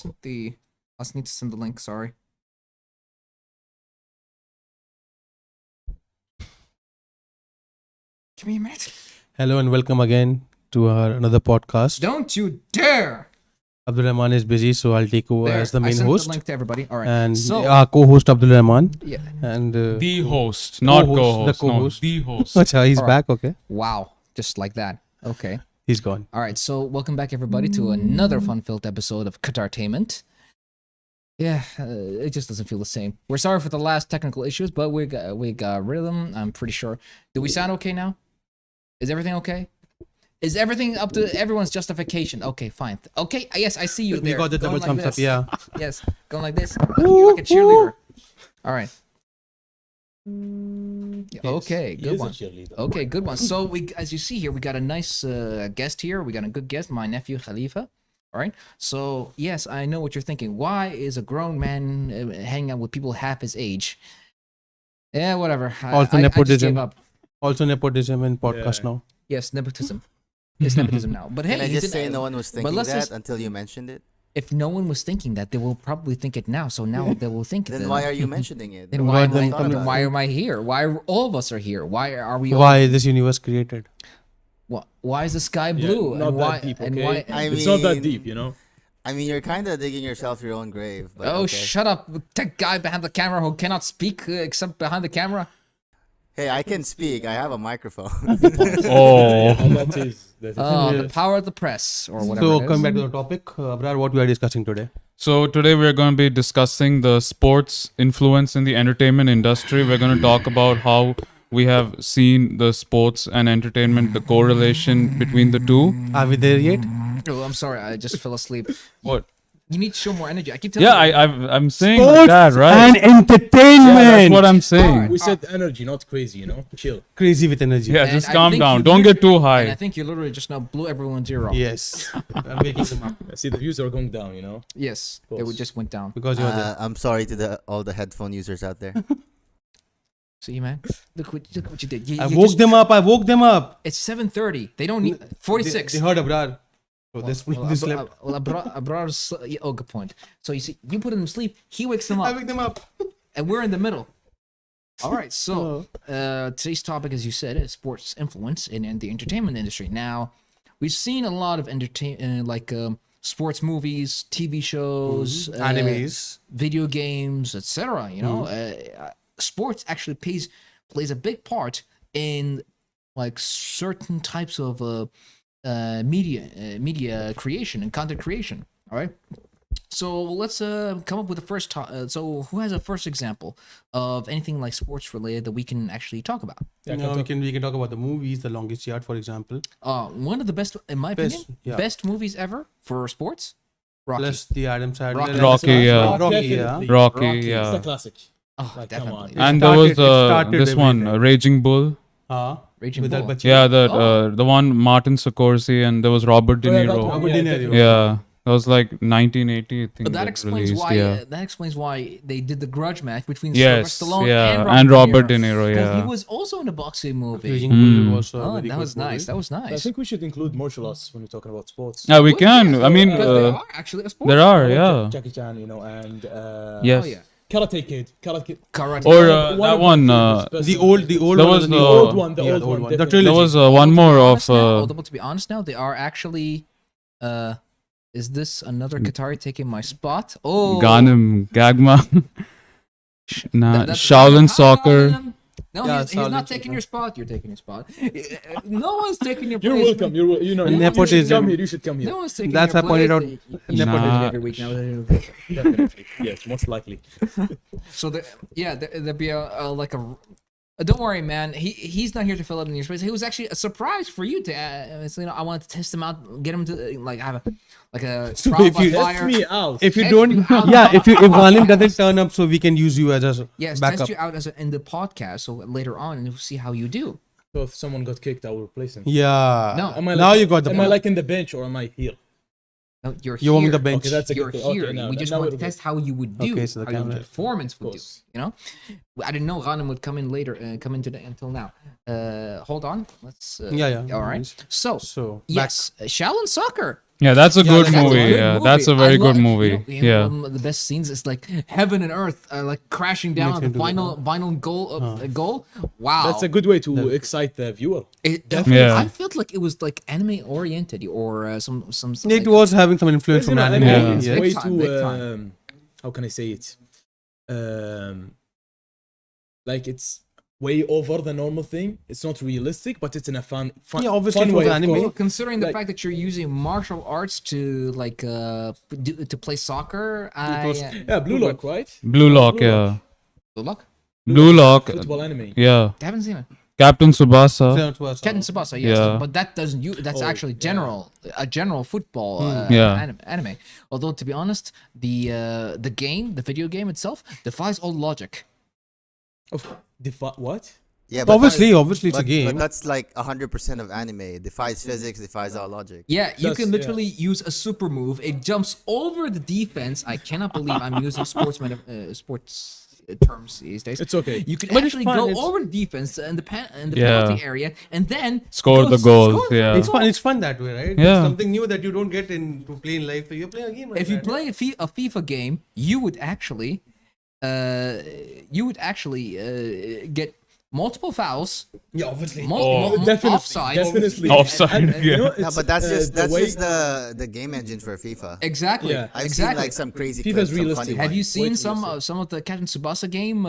I just need to send the link. Sorry. Give me a minute. Hello and welcome again to our another podcast. Don't you dare! Abdul Rahman is busy, so I'll take over There, as the I main sent host. the link to everybody. All right. And so, our co-host Abdul Rahman. yeah. And The host, not co-host, co-host. the co-host. No, the host. Acha, he's All right. back. Okay, Wow. Just like that. Okay. he's gone. All right. So, welcome back, everybody, to another fun-filled episode of Qatartainment. Yeah, it just doesn't feel the same. We're sorry for the last technical issues, but we got rid of them. I'm pretty sure. Do we sound okay now? Is everything okay? Is everything up to everyone's justification? Okay, fine. Okay, yes, I see you there. We got the double going like thumbs up. this. Yeah. Yes, going like this. You're like a cheerleader. All right. Yeah, okay, good one. Okay, good one. So we, as you see here, we got a nice guest here. We got a good guest, my nephew Khalifa. All right. So yes, I know what you're thinking. Why is a grown man hanging out with people half his age? Yeah, whatever. Also I just nepotism. gave up. Also nepotism in podcast now. Yes, nepotism. It's nepotism now. But hey, Can I you just didn't- say no one was thinking let's that just- until you mentioned it? if no one was thinking that, they will probably think it now. So now they will think it. Then why are you mentioning it? Then No why, one then thought come- about why it. am I here? Why are all of us are here? Why are we? Why is this universe created? Why is the sky blue? not and that why? deep, And okay? why? It's not that deep, you know. I mean, you're kind of digging yourself your own grave. But Oh, okay. shut up! That guy behind the camera who cannot speak except behind the camera. Hey, I can speak. I have a microphone. Oh. That is. The power of the press, or whatever. So it is. coming back to the topic, Abrar, what we are discussing today? So today we're going to be discussing the sports influence in the entertainment industry. We're going to talk about how we have seen the sports and entertainment, the correlation between the two. Are we there yet? Oh, I'm sorry, I just fell asleep. What? You need to show more energy. I keep telling Yeah, you. I'm saying Sports that, right? and entertainment. Yeah, that's what I'm saying. We said energy, not crazy, you know. Chill. Crazy with energy. Yeah, And just I calm think down. you Don't get too And I high. think you literally just now blew everyone's ear off. Yes. I'm making them up I see the views are going down, you know. Yes, they course. just went down. because you're there. I'm sorry to all the headphone users out there. See, man, look what you did. You I just- woke them up. I woke them up. It's 7:30. They don't need 46. They heard Abrar. So this slept. Oh, good point. So you see, you put him to sleep. He wakes them I up, wake them up. and we're in the middle. All right. So today's topic, as you said, is sports influence in the entertainment industry. Now, we've seen a lot of sports movies, TV shows, Animes. video games, etc. You know, sports actually plays a big part in like certain types of media creation and content creation. All right. So let's come up with the first. So who has a first example of anything like sports related that we can actually talk about? No, we can talk about the movies, The Longest Yard, for example. One of the best, in my Best, opinion, yeah. best movies ever for sports. Rocky. Plus the Adam Sandler. Rocky, yeah. Rocky, yeah. Definitely. Rocky, Rocky. It's a yeah. classic. Oh, Like, come on. definitely. And there was It started this one, everything. Raging Bull. Raging with Al Bull. Pacino. Yeah, Oh. the one Martin Scorsese, and there was Robert De Oh, yeah, that Niro. one. Robert De Niro. Yeah, that was like 1980, I think. But that it explains released, why. Yeah. That explains why they did the grudge match between Yes, Sylvester Stallone yeah, and Robert De Niro. 'Cause Yeah. he was also in a boxing movie. Raging Bull was a Oh, very that good was nice. movie. That was I nice. think we should include martial arts when we're talking about sports. Yeah, we Well, can. yeah, I mean, because they are actually a sport. there are, Like yeah. Jackie Chan, you know, and Yes. Oh yeah. Karate Kid. Karate. Karate. Or One that of my one. favorites, The personally. old There one. was or the new old one, the old one, The definitely. trilogy. there was Although one to be more honest of. now- although to be honest now, they are actually. Is this another Qatari taking my spot? Oh, Ghanem, Gagma. Nah, that's- Shaolin Hi, Soccer. Ghanem. No, Yeah, he's not Shaolin taking Soccer. your spot. You're taking your spot. No one's taking your You're place. welcome. You know, you Nepotism. should come here. You should come here. No one's taking That's your I pointed place. out. You Nah. every week now. Definitely. Yes, most likely. So there'd be a like a. Don't worry, man. He's not here to fill up in your space. He was actually a surprise for you to. So, I wanted to test him out, get him to like have a So trial if by you- Test fire. me out. If you Test don't, you out. yeah, if Ghanem doesn't turn up, so we can use you as a Yes, backup. test you out in the podcast. So later on, and we'll see how you do. So if someone got kicked, I will replace him. Yeah. No. Am I Now like, you got the Am I point. like in the bench or am I here? No, you're You want me here. the bench? Okay, that's a You're good thing. here. Okay, now, We just now want to we're test how you would do, Okay, so the how your camera- performance would do. course. You know, I didn't know Ghanem would come in later, come in today until now. Hold on, let's. Yeah. All right. So So yes, Shaolin Soccer. Yeah, that's a good that's a movie. good Yeah, movie. that's a I very good love- movie. You know, Yeah. one of the best scenes is like heaven and earth like crashing down Makes the me do that. final goal. Wow, That's a good way to excite the viewer. Yeah. I felt like it was like anime oriented or some. It like, was having some influence You from know, anime. Yeah. it's Yes. way Big time, too. big time. How can I say it? Like it's way over the normal thing. It's not realistic, but it's in a fun Yeah, obviously fun it was way. of anime. course. Well, considering the Like- fact that you're using martial arts to like to play soccer, was- Yeah, Blue Lock, right? Blue Lock. Blue Yeah. Lock. Good luck. Blue Lock. Football anime. Yeah. I haven't seen it. Captain Tsubasa. Captain Tsubasa, yes, Yeah. but that doesn't you. That's Oh, actually yeah. a general football Yeah. anime. Although to be honest, the game, the video game itself, defies all logic. What? Yeah, Obviously it's a but game. that's like 100% of anime. It defies physics, defies all logic. Yeah, you That's- can yeah. literally use a super move. It jumps over the defense. I cannot believe I'm using sports terms these days. It's okay. You can But it's actually fun, go it's- over the defense and the Yeah. penalty area, and then Score go the goals, score the yeah. It's goal. fun. It's fun that way, right? Yeah. It's something new that you don't get in to play in life. So you're playing a game. Like If you that. play a FIFA game, you would actually get multiple fouls, Yeah, obviously. definitely Offside. Definitely. Offside, You yeah. know, No, it's, but that's just the way- the game engine for FIFA. exactly. Yeah. I've exactly. seen like some crazy FIFA's clips, some realistic. funny Have you ones. seen Wait till you some of the Captain Tsubasa game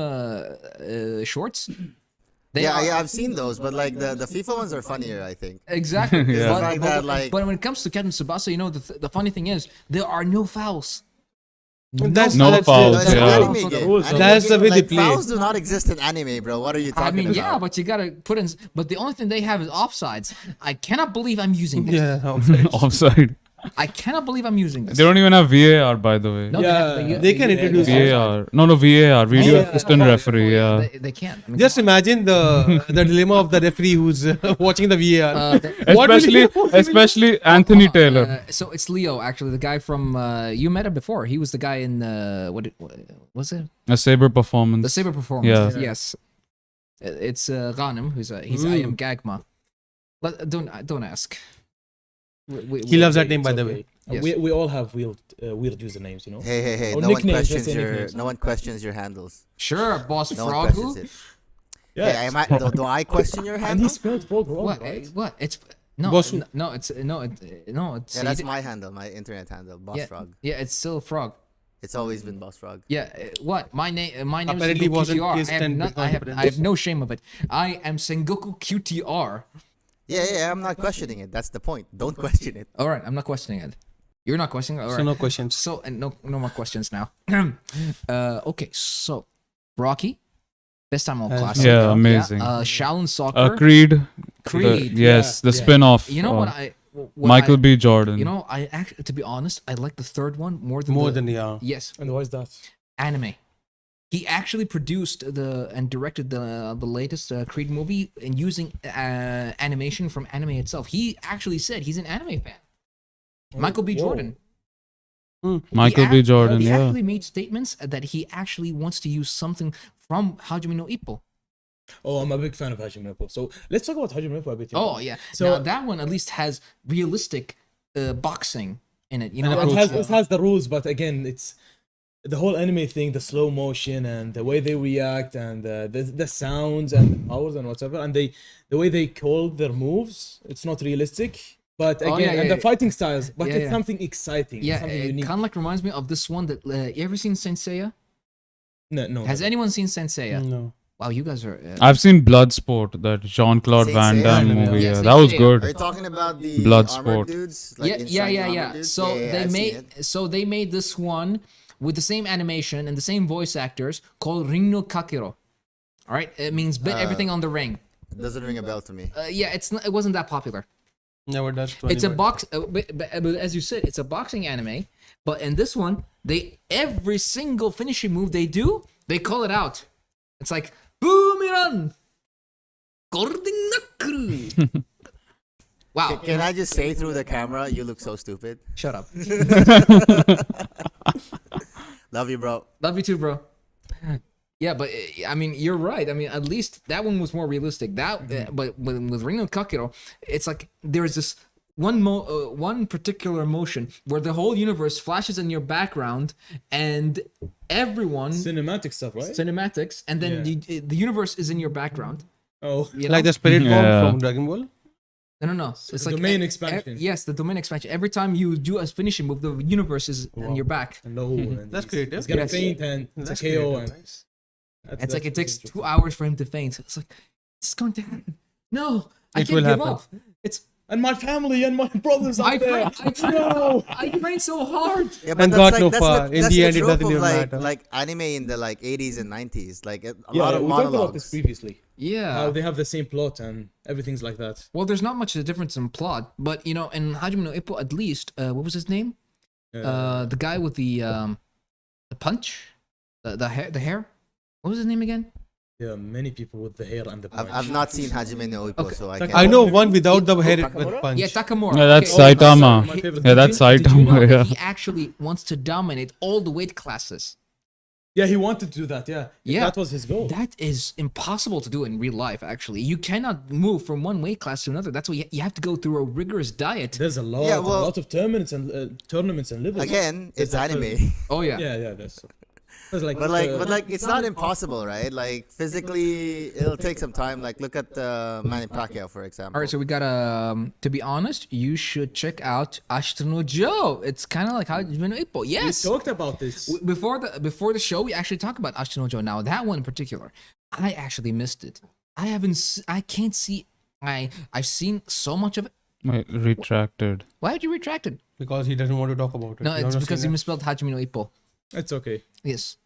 shorts? They Yeah, are- yeah, I've seen those, but like the FIFA ones are funnier, I think. Exactly. Yeah. But, Like that, like- but when it comes to Captain Tsubasa, you know the funny thing is there are no fouls. That's No that's fouls, That's yeah. an Also anime the game. rules. Anime That's the game, way they like, play. Fouls do not exist in anime, bro. What are you I talking mean, about? yeah, but you gotta put in. But the only thing they have is offsides. I cannot believe I'm using this. Yeah. Offside. I cannot believe I'm using this. They don't even have VAR, by the way. No, Yeah, they can introduce VAR. No, VAR. Video Yeah. assistant referee. Yeah. They can't. I mean, Just come on. imagine the dilemma of the referee who's watching the VAR. What will Especially, he- especially Anthony Come on, Taylor. so it's Leo, actually, the guy from you met him before. He was the guy in what was it? A saber performance. The Saber performance. Yeah. Yes. It's Ghanem, he's I am Gagma. But don't ask. He loves that Okay, name, by it's the okay. way. Yes. We all have weird usernames, you know. Hey, Or no one nicknames, let's questions say your nicknames. no one questions your handles. Sure, boss No one questions Frogu. it. Yeah. Hey, do I question your And he handle? spelled frog wrong, What? right? What? It's no, Boss- no. It's no. It's Yeah, that's my handle, my internet handle, Boss yeah, Frog. yeah. It's still Frog. It's always been Boss Frog. Yeah. What? My name. My name Apparently is Sengoku wasn't QTR. kissed and I have no shame of it. I am Sengoku QTR. Yeah, I'm not questioning it. That's the point. Don't question it. All right. I'm not questioning it. You're not questioning it. All So right. no questions. So and no more questions now. Okay, so Rocky, best time all classic. Yeah, amazing. Shaolin Soccer. Creed. Creed, Yes, the yeah. spin-off. You know what I? What Michael I, B. Jordan. You know, I actually, to be honest, I like the third one more than More the, than yes, And why is that? anime. He actually produced and directed the latest Creed movie and using animation from anime itself. He actually said he's an anime fan. Michael B. Whoa. Jordan. Michael B. Jordan. He Yeah. actually made statements that he actually wants to use something from Hajime no Ippo. Oh, I'm a big fan of Hajime no Ippo. So let's talk about Hajime no Ippo a bit. you know. Oh yeah. So- Now that one at least has realistic boxing in it. You know, it has the rules, but again, it's the whole anime thing, the slow motion and the way they react and the sounds and the powers and whatever, and the way they call their moves. It's not realistic, but Oh, again, yeah, and yeah. the fighting styles. But Yeah, it's yeah. something exciting. yeah, something it unique. kind of like reminds me of this one that you ever seen Senseiya? No. Has anyone seen Senseiya? No. Wow, you guys are. I've seen Bloodsport, that Jean-Claude Saint Van Seiya? Damme Yeah, movie. yeah, Yeah, Saint that was Seiya. good. Are you talking about the Bloodsport. armored dudes? Like yeah, insane yeah. armored dudes? So Yeah, they I've seen made it. they made this one with the same animation and the same voice actors called Ring no Kakiro. All right, it means bet everything on the ring. It doesn't ring a bell to me. Yeah, it wasn't that popular. Never does. It's a box, but as you said, it's a boxing anime. But in this one, every single finishing move they do, they call it out. It's like boomerang, golden knuckle. Wow! Can I just say through the camera, you look so stupid? Shut up. Love you, bro. Love you too, bro. Yeah, but I mean, you're right. I mean, at least that one was more realistic. That, but with Ring no Kakiro, it's like there's this one particular motion where the whole universe flashes in your background and everyone Cinematic stuff, right? cinematics, and then the universe is in your background. Oh, You know? Like the spirit bomb Yeah. from Dragon Ball. No. It's the like domain expansion. yes, the domain expansion. Every time you do a finishing move, the universe is in your back. no, and That's he's- creative. He's gonna Yes. faint and it's That's a KO. creative, And nice. It's like it takes interesting. 2 hours for him to faint. It's like it's going to happen. No, I It can't will give happen. up. It's And my family and my brothers I out there. train, I train so hard. Yeah, And that's got like, no that's far. The, In that's the the end, it trope doesn't of even like matter. like anime in the like 80s and 90s. Like a Yeah, lot of we talked about this monologues. previously. Yeah. How they have the same plot and everything's like that. Well, there's not much of a difference in plot, but you know, in Hajime no Ippo, at least, what was his name? The guy with the punch, the hair. What was his name again? There are many people with the hair and the punch. I've not seen Hajime no Ippo, Okay. so I I can't. I know one without the hair Takamura? with punch. Yeah, Takamura. Yeah, that's Okay. Saitama. My favorite. Yeah, that's Did you know Saitama. that Yeah. he actually wants to dominate all the weight classes? Yeah, he wanted to do that. Yeah, Yeah. that was his goal. That is impossible to do in real life. Actually, you cannot move from one weight class to another. That's why you have to go through a rigorous diet. There's a lot, Yeah, well- a lot of tournaments and levels. Again, it's that anime. Oh yeah. Yeah, that's. There's like, But like, it's not impossible, right? Like physically, it'll take some time. Like look at Manny Pacquiao, for example. All right, so we got to be honest, you should check out Ashita no Joe. It's kind of like Hajime no Ippo. we Yes. talked about this. Before the show, we actually talked about Ashita no Joe. Now that one in particular, I actually missed it. I can't see. I've seen so much of it. Wait, retracted. Why did you retract it? Because he doesn't want to talk about it. No, You it's have because seen you it? misspelled Hajime no Ippo. It's okay. Yes.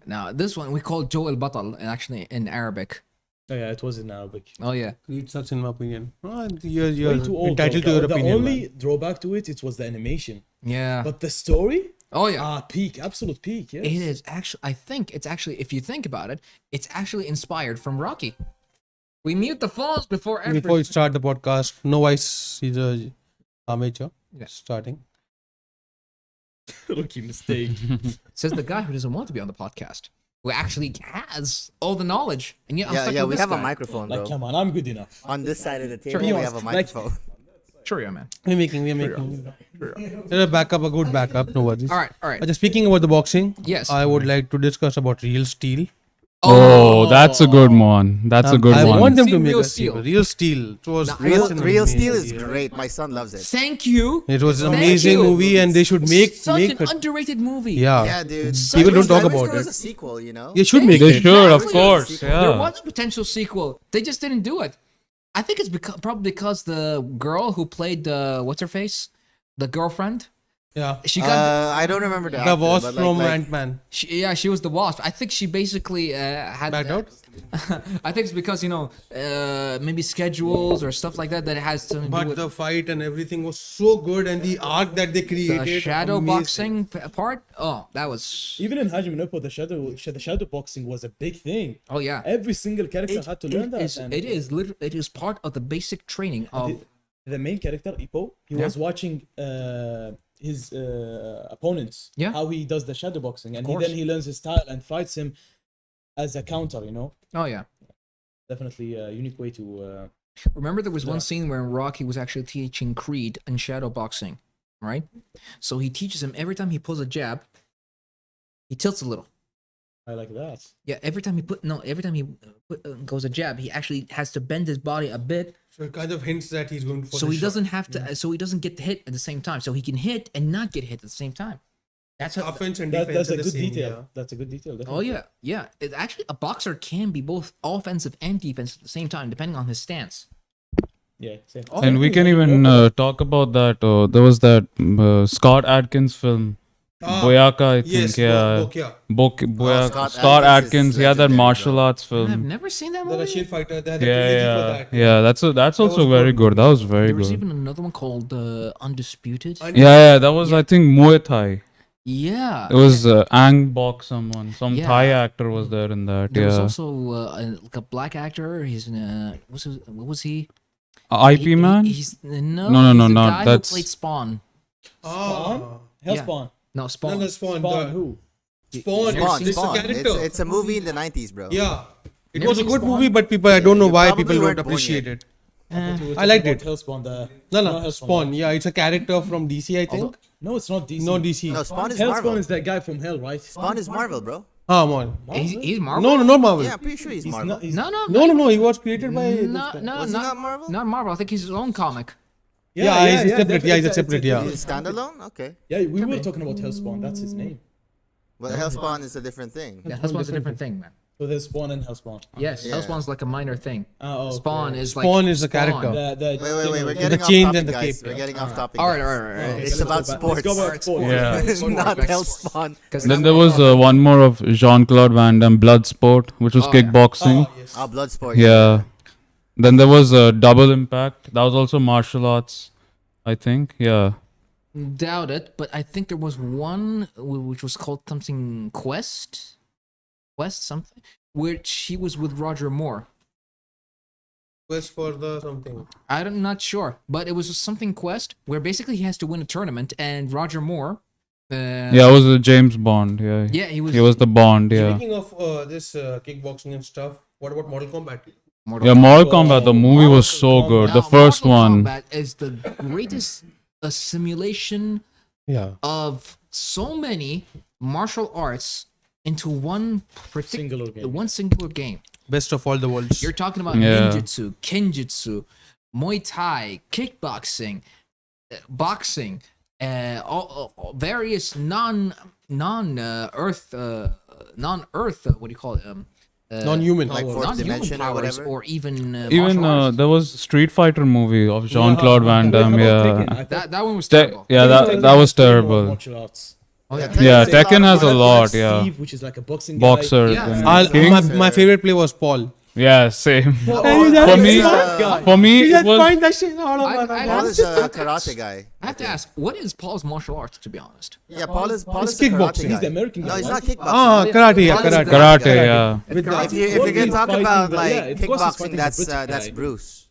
Now this one we call Joe el Batal, and actually in Arabic. Oh, yeah, it was in Arabic. Oh yeah. It sucks in my opinion. Way You're too old. entitled though. to your The opinion. only man. drawback to it was the animation, Yeah. but the story, Oh yeah. peak, absolute peak. Yes. It is actually. I think it's actually. If you think about it, it's actually inspired from Rocky. We mute the phones before every. Before you start the podcast, no voice is a amateur. Yeah. Starting. Rookie mistake. Says the guy who doesn't want to be on the podcast, who actually has all the knowledge, and yet I'm Yeah, stuck yeah, with we this have guy. a microphone, bro. Like, come on, I'm good enough. On this side of the table, Sure, we he have a wants- microphone. Sure, yeah, man. We're making. There's a backup, a good backup. No worries. All right. Just speaking about the boxing, Yes. I would like to discuss about real steel. Oh, that's a good one. That's a good I one. want them to Seen make Real a Steel. sequel. Real Steel. It was Real such an Real amazing Steel is movie. great. My son loves it. Thank you. It was an Thank amazing you. movie, and they should make Such make an it. underrated movie. Yeah. Yeah, dude. People don't talk I wish about there was it. a sequel, you know? They should make They it. should, of Exactly. course. There Yeah. was a potential sequel. They just didn't do it. I think it's probably because the girl who played what's her face, the girlfriend, Yeah. she got I don't remember the The actor, Wasp but from like, Ant-Man. she was the Wasp. I think she basically had Backed out? I think it's because maybe schedules or stuff like that that has to do But with the fight and everything was so good, and the arc that they created. the shadow amazing. boxing part. Oh, that was. Even in Hajime no Ippo, the shadow boxing was a big thing. Oh yeah. Every single character had to learn that. and It is part of the basic training of. the main character Ippo, he Yeah. was watching his opponents, Yeah. how he does the shadow boxing, and course. then he learns his style and fights him as a counter. Oh yeah. Definitely a unique way to. Remember, there was one Yeah. scene where Rocky was actually teaching Creed in shadow boxing, right? So he teaches him every time he pulls a jab, he tilts a little. I like that. Yeah, every time he goes a jab, he actually has to bend his body a bit, So it kind of hints that he's going for so the he shot. doesn't have to. So he doesn't get hit at the same time. So he can hit and not get hit at the same time. That's how. Offense and That's defense a are the good same, detail. yeah. That's a good detail. Oh Definitely. yeah. It, actually, a boxer can be both offensive and defensive at the same time, depending on his stance. Yeah. Same. And we can even talk about that. There was that Scott Adkins film, Boyaka, I think. Yes, Yeah. Bokia. Boyaka. Scott Scott Adkins is Adkins. He had that legendary, martial bro. arts I've film. never seen that The movie. Russian fighter. They had a Yeah, trilogy yeah, for that. yeah. That's also was very good. That was very There was good. even another one called Undisputed. Yeah, that was I think Muay Thai. Yeah. It was Ang Bok someone. Some Yeah. Thai actor was there in that. There was Yeah. also like a black actor. He's in what was he? IP man. He's no, No, he's the no, guy that's- who played Spawn. Spawn? Hellspawn. No, Spawn. No, Spawn. Spawn. Who? Spawn. Spawn, It's a Spawn. character. It's a movie in the 90s, bro. Yeah. It Never was a seen good Spawn? movie, but I don't know You why probably people weren't don't born appreciate yet. it. I liked it. Hellspawn, No, not Hellspawn, Spawn. Yeah, it's a character from DC, I think. No, it's not DC. No, DC. No, Spawn is Hellspawn Marvel. is that guy from Hell, right? Spawn is Marvel, bro. Ah, man. He's Marvel. No, not Marvel. Yeah, I'm pretty sure he's Marvel. Not, he's, No. He was created by. No, Was he not Marvel? not Marvel. I think he's his own comic. Yeah, he's separate. definitely, Yeah, he's a separate. Yeah. He's standalone? Okay. Yeah, we were talking about Hellspawn. That's his name. But Hellspawn is a different thing. Yeah, Hellspawn's a different thing, man. So there's Spawn and Hellspawn. Yes, Yeah. Hellspawn's like a minor thing. Oh, okay. Spawn is like Spawn is a character. The, Wait, we're the- getting The off chains topic, and the guys. cape, We're yeah. getting off topic. All right, guys. all right, all right. It's about sports. Let's go about sports. Yeah. It's not Hellspawn. Then there was one more of Jean-Claude Van Damme, Bloodsport, which was Oh, yeah. kickboxing. yes. Ah, Bloodsport. Yeah. Then there was Double Impact. That was also martial arts, I think. Yeah. Doubt it, but I think there was one which was called something Quest something, which he was with Roger Moore. Quest for the something. I'm not sure, but it was something Quest where basically he has to win a tournament, and Roger Moore. Yeah, it was James Bond. Yeah. Yeah, he was. He was the Bond. Yeah. Speaking of this kickboxing and stuff, what about Mortal Kombat? Yeah, Mortal Kombat. The movie was so good. The first Mortal one. Kombat is the greatest assimilation Yeah. of so many martial arts into one Singular game. one singular game. Best of all the worlds. You're talking about Yeah. ninjutsu, kenjutsu, Muay Thai, kickboxing, boxing, all various non-earth what do you call it? Non-human. Like fourth Non-human dimension or powers, whatever. or even Even martial arts. there was Street Fighter movie of Jean-Claude Van Damme. Yeah. That one was Te- terrible. yeah, that was terrible. Martial arts. Oh, yeah. Yeah, Tekken Tekken has a Like lot. Yeah. Steve, which is like a boxing Boxer. Yeah. then King. My favorite play was Paul. Yeah, same. Paul For is, me, uh, For me, it was. that shit all I- Paul is a karate guy. I have to ask, what is Paul's martial arts? To be honest, Yeah, Paul is It's a karate kickboxing. guy. He's the American No, guy, he's right? not kickboxing. Ah, karate. Yeah, Paul is karate. Karate, yeah. If you're gonna talk Fighting about the- like yeah, of course he's kickboxing, fighting that's the British that's guy. Bruce.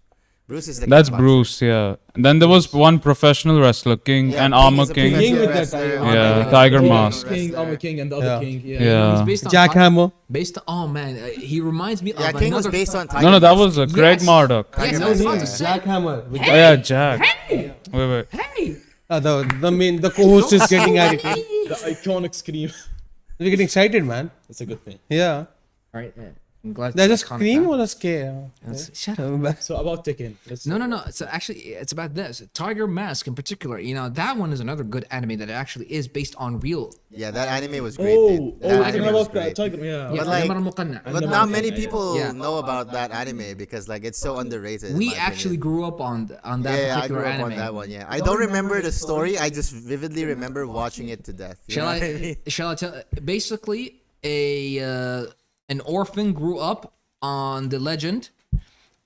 Bruce is the That's kickboxer. Bruce, yeah. Then there was one professional wrestler, King Yeah, and King Armor is a King. King with professional that wrestler, tiger. Yeah, Armor King, Tiger King Mask. King, wrestler. Armor King, and the other Yeah. King. Yeah. he's based on Jackhammer. Based on, oh man, he reminds me Yeah, of King was another. based on Tiger No, that Mask. was Craig Yes. Murdoch. Yes, I was Mask, about yeah. to say. Jackhammer. Oh, yeah, Jack. Hey, Wait. hey! The co-host is getting at it. The iconic scream. We're getting excited, man. That's a good thing. Yeah. All right, man. I'm glad. There's a it's iconic scream now. or a scare? Shut up. So about Tekken. No. So actually, it's about this. Tiger Mask in particular. You know, that one is another good anime that actually is based on real. Yeah, that anime was great. Oh, dude. That we're anime talking was about great. Tiger. Yeah. Yeah, like- Namar Muqanna. But not many people Yeah. know about that anime because like it's so underrated. in We my actually opinion. grew up on that Yeah, I particular grew up anime. on that one. Yeah, I don't remember the story. I just vividly remember watching it to death. You Shall know what I I? mean? Shall I tell? Basically, an orphan grew up on the legend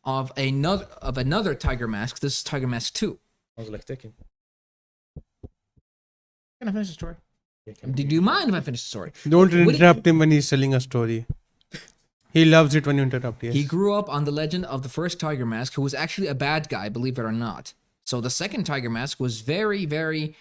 of another Tiger Mask. This is Tiger Mask 2. I was like Tekken. Can I finish the story? Do you mind if I finish the story? Don't What- interrupt him when he's telling a story. He loves it when you interrupt. Yes. He grew up on the legend of the first Tiger Mask, who was actually a bad guy, believe it or not. So the second Tiger Mask was very, very,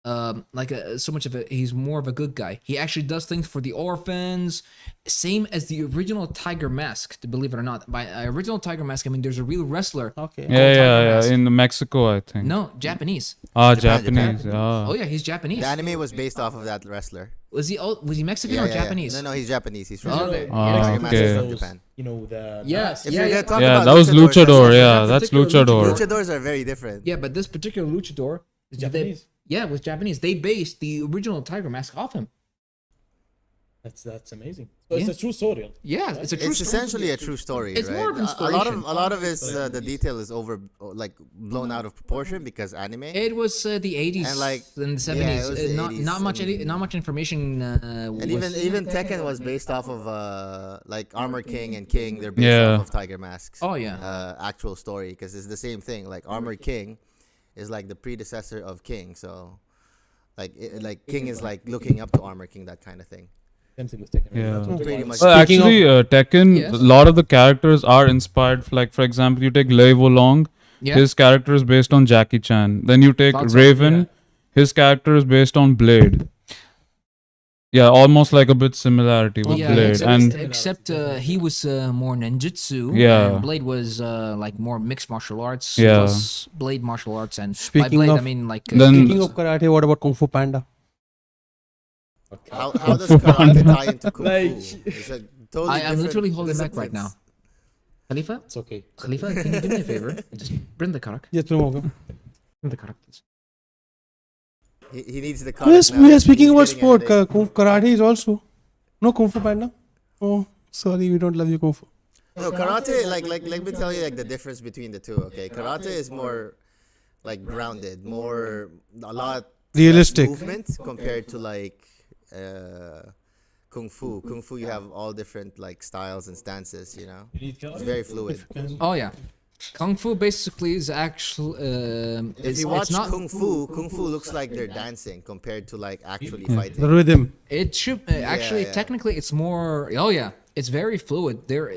so much of a, he's more of a good guy. He actually does things for the orphans, same as the original Tiger Mask, to believe it or not. By original Tiger Mask, I mean there's a real wrestler. Okay. Yeah, Mask. in Mexico, I think. No, Japanese. Japanese. Japan. Ah. Oh yeah, he's Japanese. The anime was based off of that wrestler. Was he Mexican or Japanese? No, he's Japanese. He's from Oh, Japan. okay. Tiger Mask is okay. from Japan. You know the. Yes. If yeah, you're yeah. gonna talk Yeah, about that was Luchador. that's- Yeah, that's particular Luchador. Luchadors are very different. Yeah, but this particular luchador It's Japanese. Yeah, it was Japanese. They based the original Tiger Mask off him. That's amazing. So it's Yeah. a true story. Yeah, it's a true It's story. essentially a true story, It's right? more of A lot of inspiration. the detail is like blown out of proportion because anime. It was the 80s And, like, and the yeah, 70s. it was the Not 80s, not much and- not much information. And even Tekken was based off of like Armor King and King. They're based Yeah. off of Tiger Masks. Oh, yeah. Actual story because it's the same thing. Like Armor King is like the predecessor of King. So like King is like looking up to Armor King, that kind of thing. Same thing with Tekken. Yeah. That's what Pretty it much. was. Well, Speaking actually, Tekken, Yes. a lot of the characters are inspired. Like, for example, you take Lei Wulong, Yeah. his character is based on Jackie Chan. Then you take Thought so, Raven, his character is based on Blade. Yeah, almost like a bit similarity with Yeah, Blade. And except he was more ninjutsu. Yeah. And Blade was like more mixed martial arts. Yeah. Plus Blade martial arts, and by Speaking Blade I of- mean like. Then- Speaking of karate, what about Kung Fu Panda? How does karate tie into kung Like- fu? It's a totally I'm literally different holding back right now. disciplines. Khalifa, It's okay. Khalifa, can you do me a favor? Just bring the karak. Yes, Bring the karak, please. He needs the Yes, karate now. we are speaking He's about getting sport. a headache. Karate is also. No Kung Fu Panda? Oh, sorry, we don't love you, Kung Fu. No, karate, like, let me tell you, like, the difference between the two, okay? Karate is more, like, grounded, a lot Realistic. less movement compared to, like, Kung Fu. Kung Fu, you have all different, like, styles and stances, you know? It's very fluid. Oh yeah, Kung Fu basically is actually. If you watch Kung Fu looks like they're dancing compared to, like, actually The fighting. rhythm. It should actually yeah. technically it's more. Oh yeah, it's very fluid. There,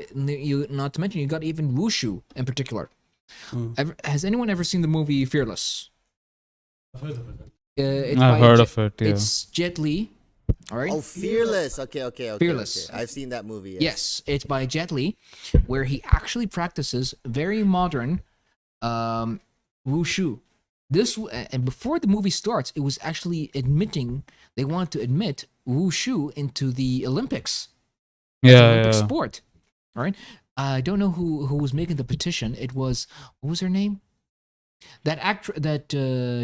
you not to mention you got even wushu in particular. Has anyone ever seen the movie Fearless? It's I've by heard Jet- of it, yeah. It's Jet Li. All right. Oh, Fearless. Okay. Fearless. Okay. I've seen that movie. Yes, it's by Jet Li, where he actually practices very modern wushu. And before the movie starts, it was actually they wanted to admit wushu into the Olympics. As an Yeah, Olympic yeah. sport. All right. I don't know who was making the petition. It was, what was her name? That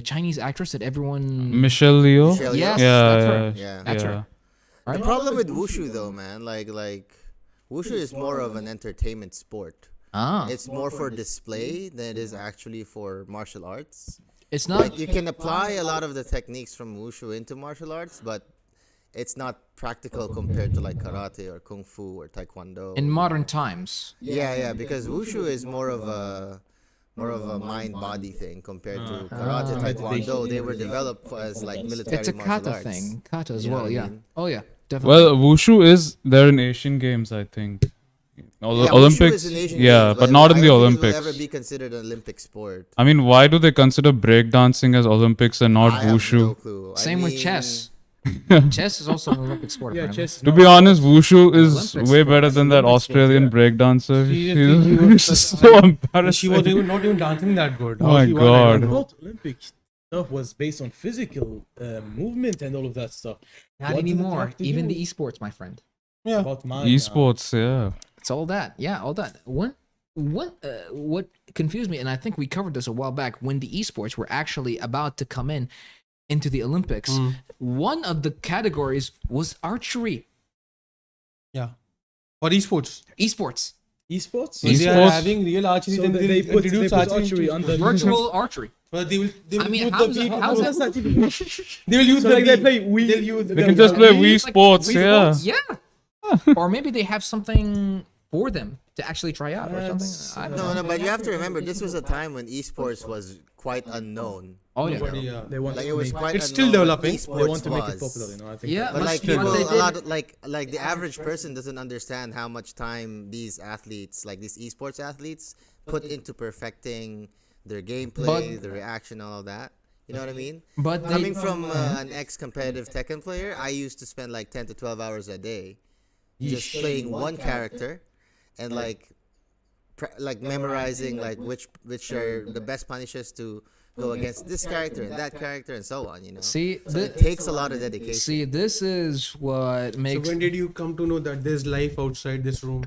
Chinese actress that everyone. Michelle Leo. Michelle Yes, Yeoh. Yeah, that's her. yeah, Yeah. That's yeah. her. The Right? problem with wushu though, man, like wushu is more of an entertainment sport. Ah, It's more for display than it is actually for martial arts. it's not. Like you can apply a lot of the techniques from wushu into martial arts, but it's not practical compared to like karate or kung fu or taekwondo. In modern times. Yeah, because wushu is more of a mind body thing compared to karate, taekwondo. They were developed as like military It's a martial kata arts. thing. Kata as You know well, what I yeah. mean? Oh, yeah, definitely. Well, wushu is there in Asian Games, I think. Yeah, wushu Olympics, is an Asian yeah, Games, but not in I the don't think Olympics. it will ever be considered an Olympic sport. I mean, why do they consider breakdancing as Olympics and not I have wushu? no clue. Same with mean, chess. Chess is also an Olympic sport. Yeah, apparently. chess. To be honest, wushu is Olympics, way bro. better than that Olympic sports, Australian yeah. breakdancer. Seriously, She's so embarrassing. She was not even dancing that good. Oh How my she won, I don't God. know. Not Olympic stuff was based on physical movement and all of that stuff. Not What does it anymore. have to Even do the esports, my friend. Yeah. about mind? Esports, yeah. It's all that. Yeah, all that. What confused me, and I think we covered this a while back, when the esports were actually about to come into the Olympics, one of the categories was archery. Yeah. Or esports. Esports. Esports. So they are Esports? having real archery. So then they they put introduce archery into- under Virtual archery. But they will I mean, put how's the that- how's people- that They will use So the like they Wii. play Wii. They'll use They can just play Wii Sports, yeah. Yeah. Or maybe they have something for them to actually try out or something. I don't know. No, but you have to remember this was a time when esports was quite unknown. Oh yeah. Nobody, They want Like to it was make, quite It's still unknown what developing. esports they want to make it was. popular. I think. Yeah, But but like people- people, they a did- lot of, like the average person doesn't understand how much time these athletes, like these esports athletes, put into perfecting their gameplay, the reaction, all of that. You know what I mean? But they, Coming from an ex-competitive Tekken player, I used to spend like 10 to 12 hours a day just playing one character and like memorizing like which are the best punishes to go against this character and that character and so on, you know. see, So it takes a lot of dedication. see, this is what So makes. when did you come to know that there's life outside this room?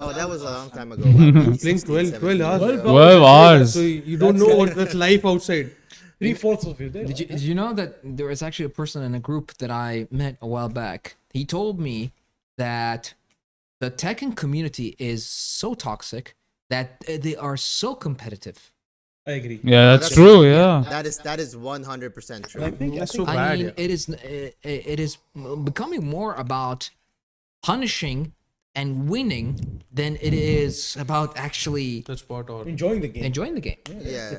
Oh, that was a long time ago. about Playing 16, 12 hours. 17 12 hours. So you don't know what that's life outside. 3/4 of your day. Did you know that there was actually a person in a group that I met a while back? He told me that the Tekken community is so toxic that they are so competitive. I agree. Yeah, that's that's- true, yeah. That is 100% true. I think That's so I bad. mean, Yeah. it is becoming more about punishing and winning than it is about actually That's spot on. enjoying the game. enjoying the game. Yeah,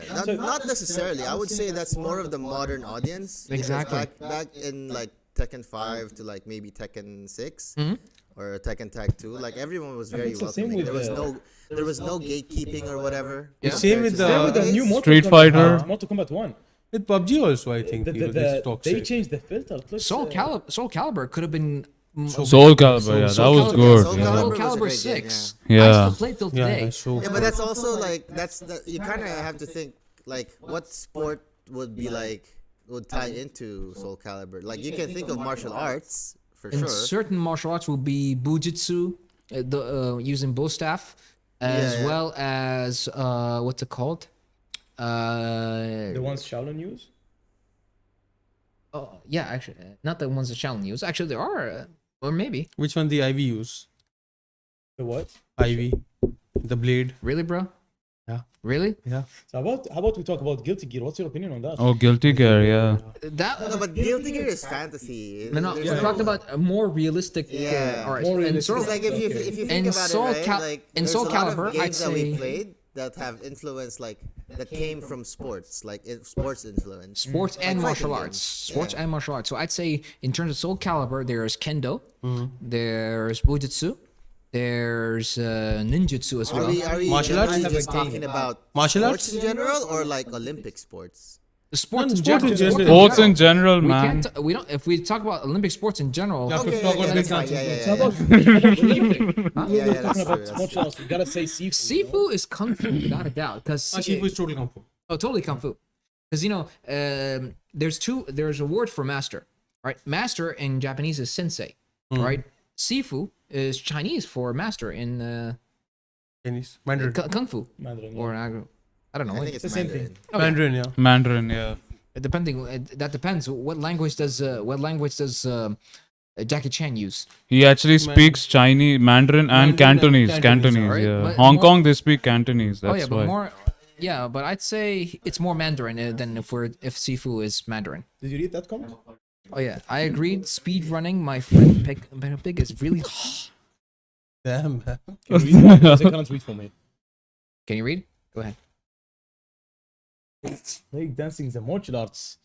not necessarily. I would say that's more of the modern audience. because Exactly. Back in like Tekken 5 to like maybe Tekken 6 Mhm. or Tekken Tag 2, like everyone was very it's the same welcoming. with there was no gatekeeping or whatever. Yeah. Same with Same with the the new Mortal Street Kombat, Fighter. Mortal Kombat 1. With PUBG also, I think. People, this is They toxic. changed the filter. Let's, Soul Calibur could have been. Soul Calibur, yeah, that was good. Soul Yeah. Calibur Soul was a Calibur great game, 6. Yeah. I still play till Yeah, today. that's so Yeah, but that's also like you kind of have to think like what sport would tie into Soul Calibur. Like you can think of martial arts for And sure. certain martial arts will be bujutsu, using bow staff, as Yeah. well as what's it called? the ones Shaolin use. Oh, yeah, actually, not the ones that Shaolin use. Actually, there are, or maybe. Which one the IV use? The what? IV, the blade. Really, bro? Yeah. Really? Yeah. So how about we talk about Guilty Gear? What's your opinion on that? Oh, Guilty Gear, yeah. That No, but Guilty Gear is fantasy. no, There's we're no- talking about a more realistic. Yeah. All right. More And realistic. Soul, It's like if you think And about Soul it, right? Cal- Like and there's Soul a lot Calibur, of games I'd that we say- played that have influence that came from sports, like sports influence. sports and Like martial fighting arts. games. Sports Yeah. and martial arts. So I'd say in terms of Soul Calibur, there's Kendo, Mm-hmm. there's Bujutsu, there's Ninjutsu as well. Are we Martial arts generally have just a game. talking about Martial sports arts? in general or like Olympic sports? Sports in Sports in general. general. Sports in general, We man. can't. We don't. If we talk about Olympic sports in general, Yeah, Okay, talk about yeah, big that's fine. countries. Yeah, yeah, So yeah. about Yeah, we're that's talking true, about that's martial arts. We gotta say seafood. Sifu is kung fu without a doubt. Because Shifu is total kung fu. oh, totally kung fu. Because there's a word for master, right? Master in Japanese is sensei, right? Sifu is Chinese for master in Chinese. Mandarin. kung fu Mandarin, yeah. or I don't know. I think It's it's the same Mandarin. Mandarin, yeah. Mandarin, yeah. That depends. What language does Jackie Chan use? He actually speaks Chinese, Mandarin, and Mandarin and Cantonese. Cantonese, Cantonese, alright. yeah. But Hong more- Kong, they speak Cantonese. That's Oh yeah, but why. more. Yeah, but I'd say it's more Mandarin than if Sifu is Mandarin. Did you read that comment? Oh yeah, I agreed. Speed running, my friend Pig is really. Damn. Can you read that? Because I can't read for me. Can you read? Go ahead. Break dancing is a martial arts.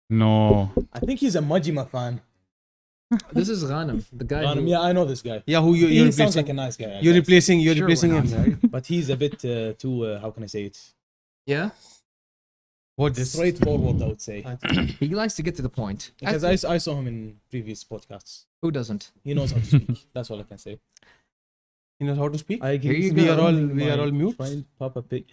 No. I think he's a Majima fan. This is Ghanem, the guy. who- Yeah, I know this guy. Yeah, who He you're sounds replacing? like a nice guy. I You're guess. replacing. You're Sure, replacing why him, not? right? But he's a bit too. How can I say it? Yeah, What's Straightforward, I would say. he likes to get to the point. Because I saw him in previous podcasts. Who doesn't? He knows how to speak. That's all I can say. He knows how to speak? I agree. you We go. are all mute. Friend Papa Pig.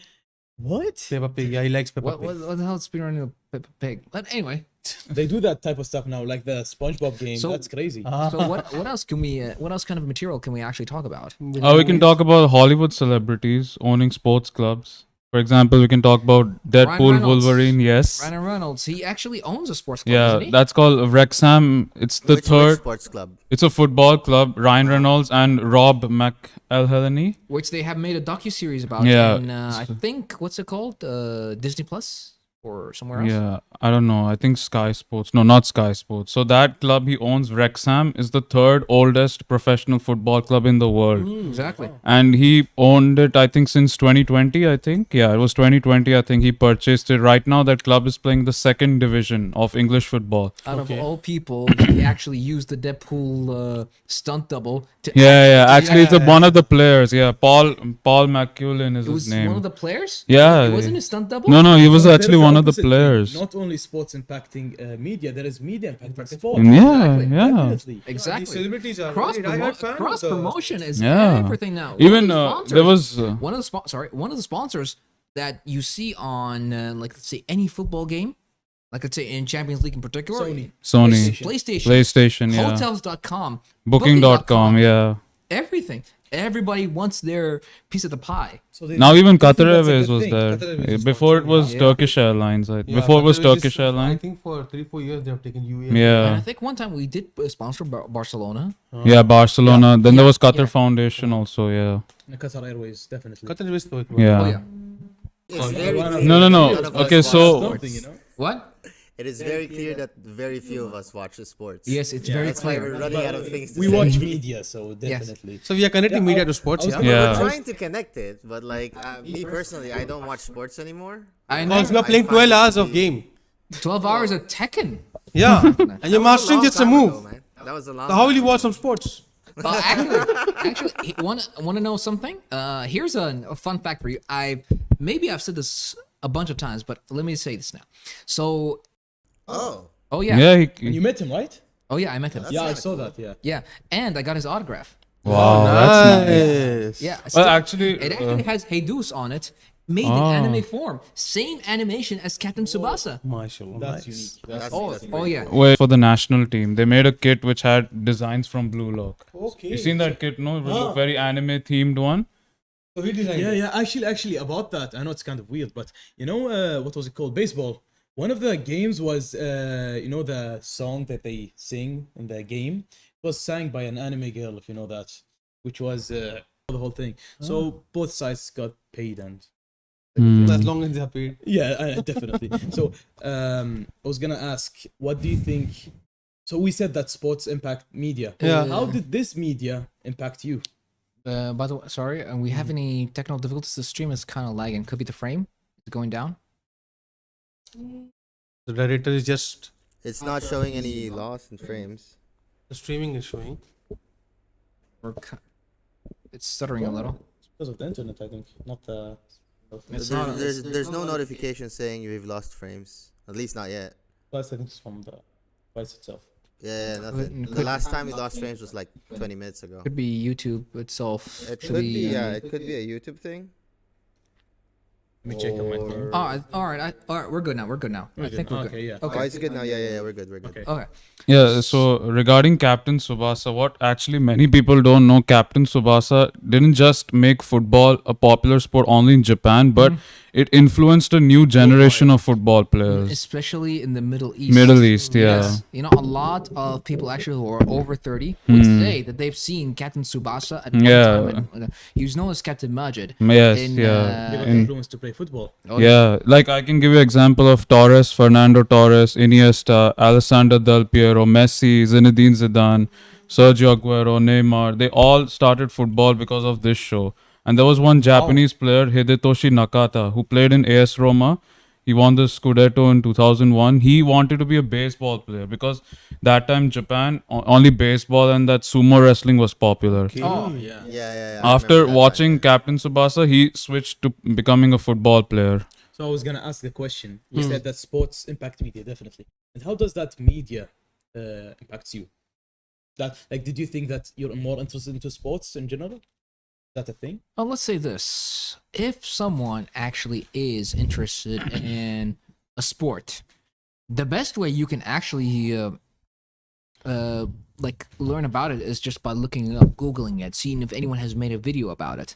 What? Peppa Pig. Yeah, he likes Peppa What, Pig. what the hell is speedrunning a Peppa Pig? But anyway, They do that type of stuff now, like the SpongeBob game. So- That's crazy. so what else can we? What else kind of material can we actually talk about? We can talk about Hollywood celebrities owning sports clubs. For example, we can talk about Deadpool, Reynolds. Wolverine. Yes. Ryan Reynolds, he actually owns a sports club, Yeah, doesn't he? that's called Wrexham. It's the Which third. sports club? It's a football club. Ryan Reynolds and Rob McElhenney. Which they have made a docu-series about. Yeah. And I think, what's it called? Disney Plus or somewhere else? Yeah, I don't know. I think Sky Sports. No, not Sky Sports. So that club he owns, Wrexham, is the third oldest professional football club in the world. Exactly. And he owned it, I think, since 2020, I think. Yeah, it was 2020, I think he purchased it. Right now, that club is playing the second division of English football. Out of all people, they actually used the Deadpool stunt double to. Yeah. Actually, it's one of the players. Yeah, Paul McEulin is It was his name. one of the players? Yeah. It wasn't a stunt double? No, he was So actually there's one of the opposite thing. players. Not only sports impacting media, there is media impacting sports. Yeah, Exactly. yeah. Definitely. Exactly. celebrities are Cross promotion is Yeah. everything now. Even One of the there was. one of the one of the sponsors that you see on like let's say any football game, like let's say in Champions League in particular, Sony. PlayStation, yeah. Hotels.com, Booking.com, yeah. everything. Everybody wants their piece of the pie. So they- Now even I think Qatar that's a Airways good was thing. there. Qatar Airways is Before it sponsoring, was yeah. Turkish Airlines. Before it was Turkish I Airlines. think for 3-4 years they have taken UAE. And I Yeah. think one time we did sponsor Barcelona. Yeah, Barcelona. Then there was Qatar Yeah. Foundation also, yeah. Qatar Airways, definitely. Qatar Airways to Yeah. Oh yeah. It's very No, clear no, that no. none of us Okay, watch so- sports. Something, you know? What? It is very clear that very few of us watch the sports. Yes, it's very That's why clear. we're running out of things to We say. watch media, so definitely. So we are connecting Yeah, media I- to sports, I was yeah? gonna- Yeah. We're trying to connect it, but like me personally, I don't watch sports anymore. I know. Because we are playing I find 12 it hours to of be- game. 12 hours of Tekken. Yeah. And That you're was mastering long just a time move. ago, man. That was a long. So how will time you ago. watch some sports? Actually, want to know something? Here's a fun fact for you. I've said this a bunch of times, but let me say this now. So, Oh, yeah. Yeah. And you met him, right? Oh yeah, I met him. Yeah, I kinda saw cool. that. Yeah. Yeah, and I got his autograph. wow, that's nice. Nice. Yeah. Well, still- actually, it actually has Jesus on it, made in anime form. Same animation as Captain Tsubasa. Mashallah. That's Nice. unique. That's, Oh, that's oh pretty yeah. cool. wait for the national team. They made a kit which had designs from Blue Lock. Okay. You seen that kit? No, it was a very anime themed one. So he designed Yeah, it. yeah. Actually, about that, I know it's kind of weird, but you know, what was it called? Baseball. One of the games was, you know, the song that they sing in the game was sang by an anime girl, if you know that, which was the whole thing. So both sides got paid, and As long as they are paid. yeah, definitely. So I was gonna ask, what do you think? So we said that sports impact media. Yeah. How did this media impact you? By the way, sorry, we have any technical difficulties? The stream is kind of lagging. Could be the frame. Is it going down? The narrator is just It's not showing any loss in frames. the streaming is showing. It's stuttering a little. It's because of the internet, I think, not the. It's There's, not. there's no notification saying you've lost frames. At least not yet. Plus, I think it's from the device itself. Yeah, nothing. Could- The last time we lost frames was like 20 minutes ago. Could be YouTube itself. It Should could be, yeah, it could be a YouTube thing. Let me check on my phone. All right. All right. We're good now. I think we're good. Okay, yeah. Oh, Okay. it's good now. Yeah, we're good. Okay. Okay. Yeah, so regarding Captain Tsubasa, what actually many people don't know, Captain Tsubasa didn't just make football a popular sport only in Japan, but it influenced a new generation of football players. Especially in the Middle East. Middle East, yeah. Yes. You know, a lot of people actually who are over 30 would say that they've seen Captain Tsubasa at one Yeah. time. And, he was known as Captain Majid. Yes, in, yeah. They got In- influence to play football. Yeah, like I can give you example of Torres, Fernando Torres, Iniesta, Alessandro Del Piero, Messi, Zinedine Zidane, Sergio Aguero, Neymar. They all started football because of this show. And there was one Japanese player, Hidetoshi Nakata, who played in AS Roma. He won the Scudetto in 2001. He wanted to be a baseball player because that time Japan only baseball and that sumo wrestling was popular. Oh, Yeah. Yeah. I After remember that watching time. Captain Tsubasa, he switched to becoming a football player. So I was gonna ask the question. You said that sports impact media definitely, and how does that media impacts you? That like, did you think that you're more interested into sports in general? Is that a thing? Well, let's say this. If someone actually is interested in a sport, the best way you can actually like learn about it is just by looking it up, Googling it, seeing if anyone has made a video about it.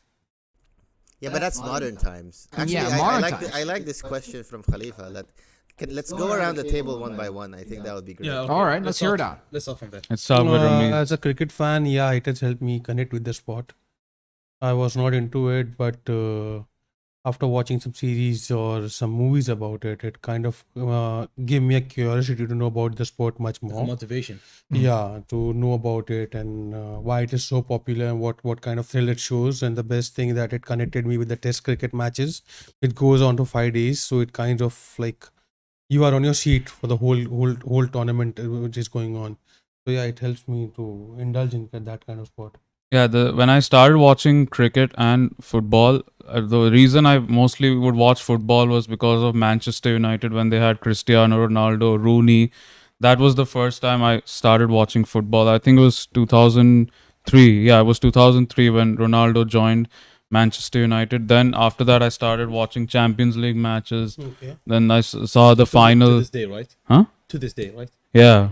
Yeah, but that's modern times. Actually, Yeah, I modern like times. I like this question from Khalifa. Let's go around the table one by one. I think that would be great. okay. All right, let's hear it start- out. Let's start from there. Let's start with Ramesh. As a cricket fan, yeah, it has helped me connect with the sport. I was not into it, but after watching some series or some movies about it, it kind of gave me a curiosity to know about the sport much Like a more. motivation. Yeah, to know about it and why it is so popular and what kind of thrill it shows. And the best thing that it connected me with the Test cricket matches. It goes on to 5 days, so it kind of like you are on your seat for the whole tournament which is going on. So yeah, it helps me to indulge in that kind of sport. Yeah, when I started watching cricket and football, the reason I mostly would watch football was because of Manchester United when they had Cristiano Ronaldo, Rooney. That was the first time I started watching football. I think it was 2003. Yeah, it was 2003 when Ronaldo joined Manchester United. Then after that, I started watching Champions League matches. Okay. Then I saw the To final. this day, right? Huh? To this day, right? Yeah.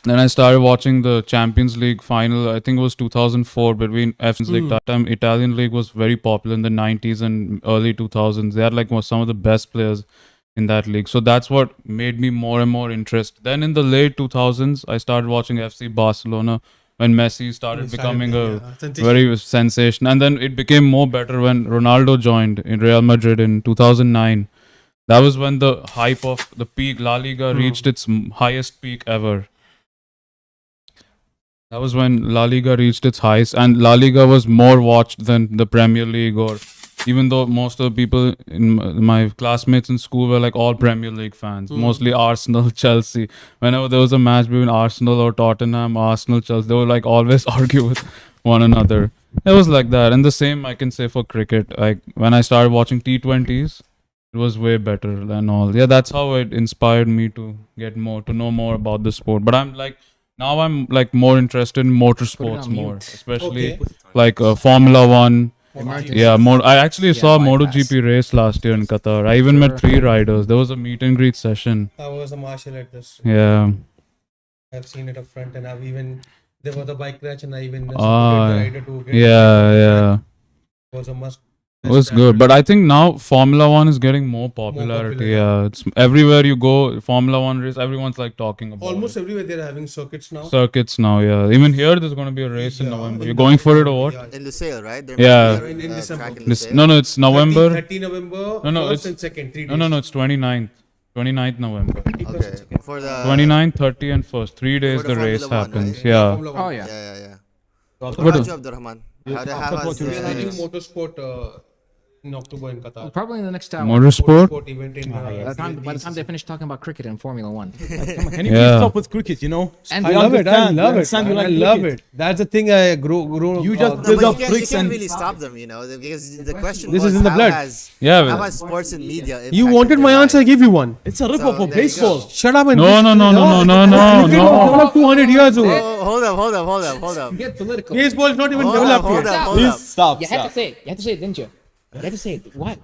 Then I started watching the Champions League final. I think it was 2004 between FC League. That time Italian league was very popular in the 90s and early 2000s. They had like some of the best players in that league. So that's what made me more and more interested. Then in the late 2000s, I started watching FC Barcelona when Messi started becoming a very sensation. And then it became more better when Ronaldo joined in Real Madrid in 2009. That was when the hype of the peak La Liga reached its highest peak ever. That was when La Liga reached its highest, and La Liga was more watched than the Premier League, or even though most of the people in my classmates in school were like all Premier League fans, mostly Arsenal, Chelsea. Whenever there was a match between Arsenal or Tottenham, Arsenal, Chelsea, they would like always argue with one another. It was like that. And the same I can say for cricket. Like when I started watching T20s, It was way better than all. Yeah, that's how it inspired me to know more about the sport. But I'm like more interested in motorsports on more, mute. especially like Formula One. Emergency. Yeah, I actually saw a bypass. MotoGP race last year in Qatar. I even met 3 riders. There was a meet and greet session. I was a marshal at this. Yeah. I've seen it up front, and I've even there was a bike crash, and I even Ah, supported the rider to get Yeah. It was a must. It was good, but I think now Formula One is getting more popularity. popular. Yeah, it's everywhere you go. Formula One race, everyone's like talking about Almost it. everywhere they're having circuits now. Circuits now. Yeah, even here there's going to be a race in Yeah, November. in You're going for it or what? Yeah. In Lusail, right? There Yeah. might be In a, December. track in Lusail. No, it's November. 30 November. No, no, first it's- and second. 3 days. No, it's 29th. 29th November. Okay. For the 29th, 30, and 1st. 3 days for the the race Formula One, happens. right? Yeah. Formula One. Oh yeah. yeah. What What about is- you, Abdurrahman? Yeah, How after has what We are doing the motorsport in October in Qatar. Probably in the next hour. Motorsport. Motorsport event in By the time they finish talking about cricket and Formula One. Can you Yeah. please stop with cricket? You know. And I I love it. I understand. love You it. understand you man. like I love cricket. it. That's the thing I grow. You just no, build but up you bricks can't and really stop them, because the question This was is in the how blood. has Yeah. how but- has sports and media You impacted wanted their my answer. I lives? give you one. it's a rip So, off of there you baseball. go. Shut up and No, listen. no, no, no, no, no, Cricket no, was no. developed 200 years ago. Oh, hold up. Get political. Baseball is not even Hold up, developed hold yet. up, hold Please up. stop. You had to Stop. say it. You had to say it, didn't you? You had to say it. Why?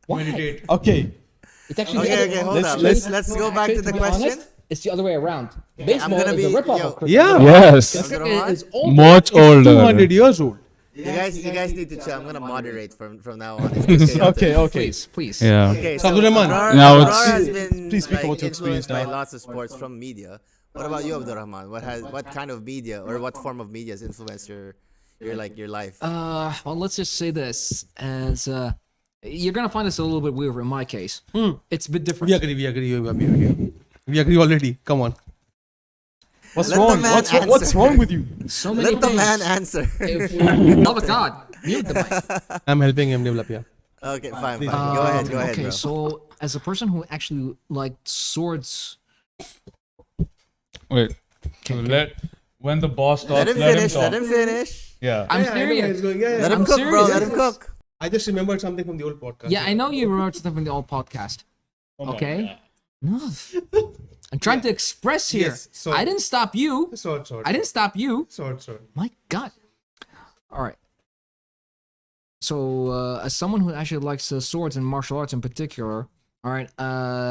Meditate. Okay. It's actually Okay, hold up. Let's go back to the be question. honest, it's the other way around. Baseball gonna is a be- rip-off yo. of cricket. Yeah. Yes. Cricket is older. Much older. 200 years old. You guys need to chill. I'm gonna moderate from now on. Okay. Please. Yeah. Okay, so Abdurrahman. Now Abrar it's- has been Please speak like, about your experience influenced by now. lots of sports from media. What about you, Abdurrahman? What kind of media or what form of media has influenced your life? Well, let's just say this as you're gonna find this a little bit weird in my case. It's a bit different. We agree. We agree already. Come on. What's Let the wrong? man What's answer. wrong with you? So many Let the things. man answer. If love of God, mute the mic. I'm helping him develop. Yeah. Okay, fine. Go ahead, Okay, bro. so as a person who actually liked swords, Wait. So when the boss talks, Let him finish. talk. Let him finish. Yeah. I'm Yeah, I know where serious. it's going. Yeah, Let yeah. him I'm cook, bro. serious. Let him cook. I just remembered something from the old podcast. Yeah, I know you remember something from the old podcast. Okay? No. I'm trying to express here. Yes, so- I didn't stop you. Sword. I didn't stop you. Sword. My God. All right. So, as someone who actually likes swords and martial arts in particular, all right,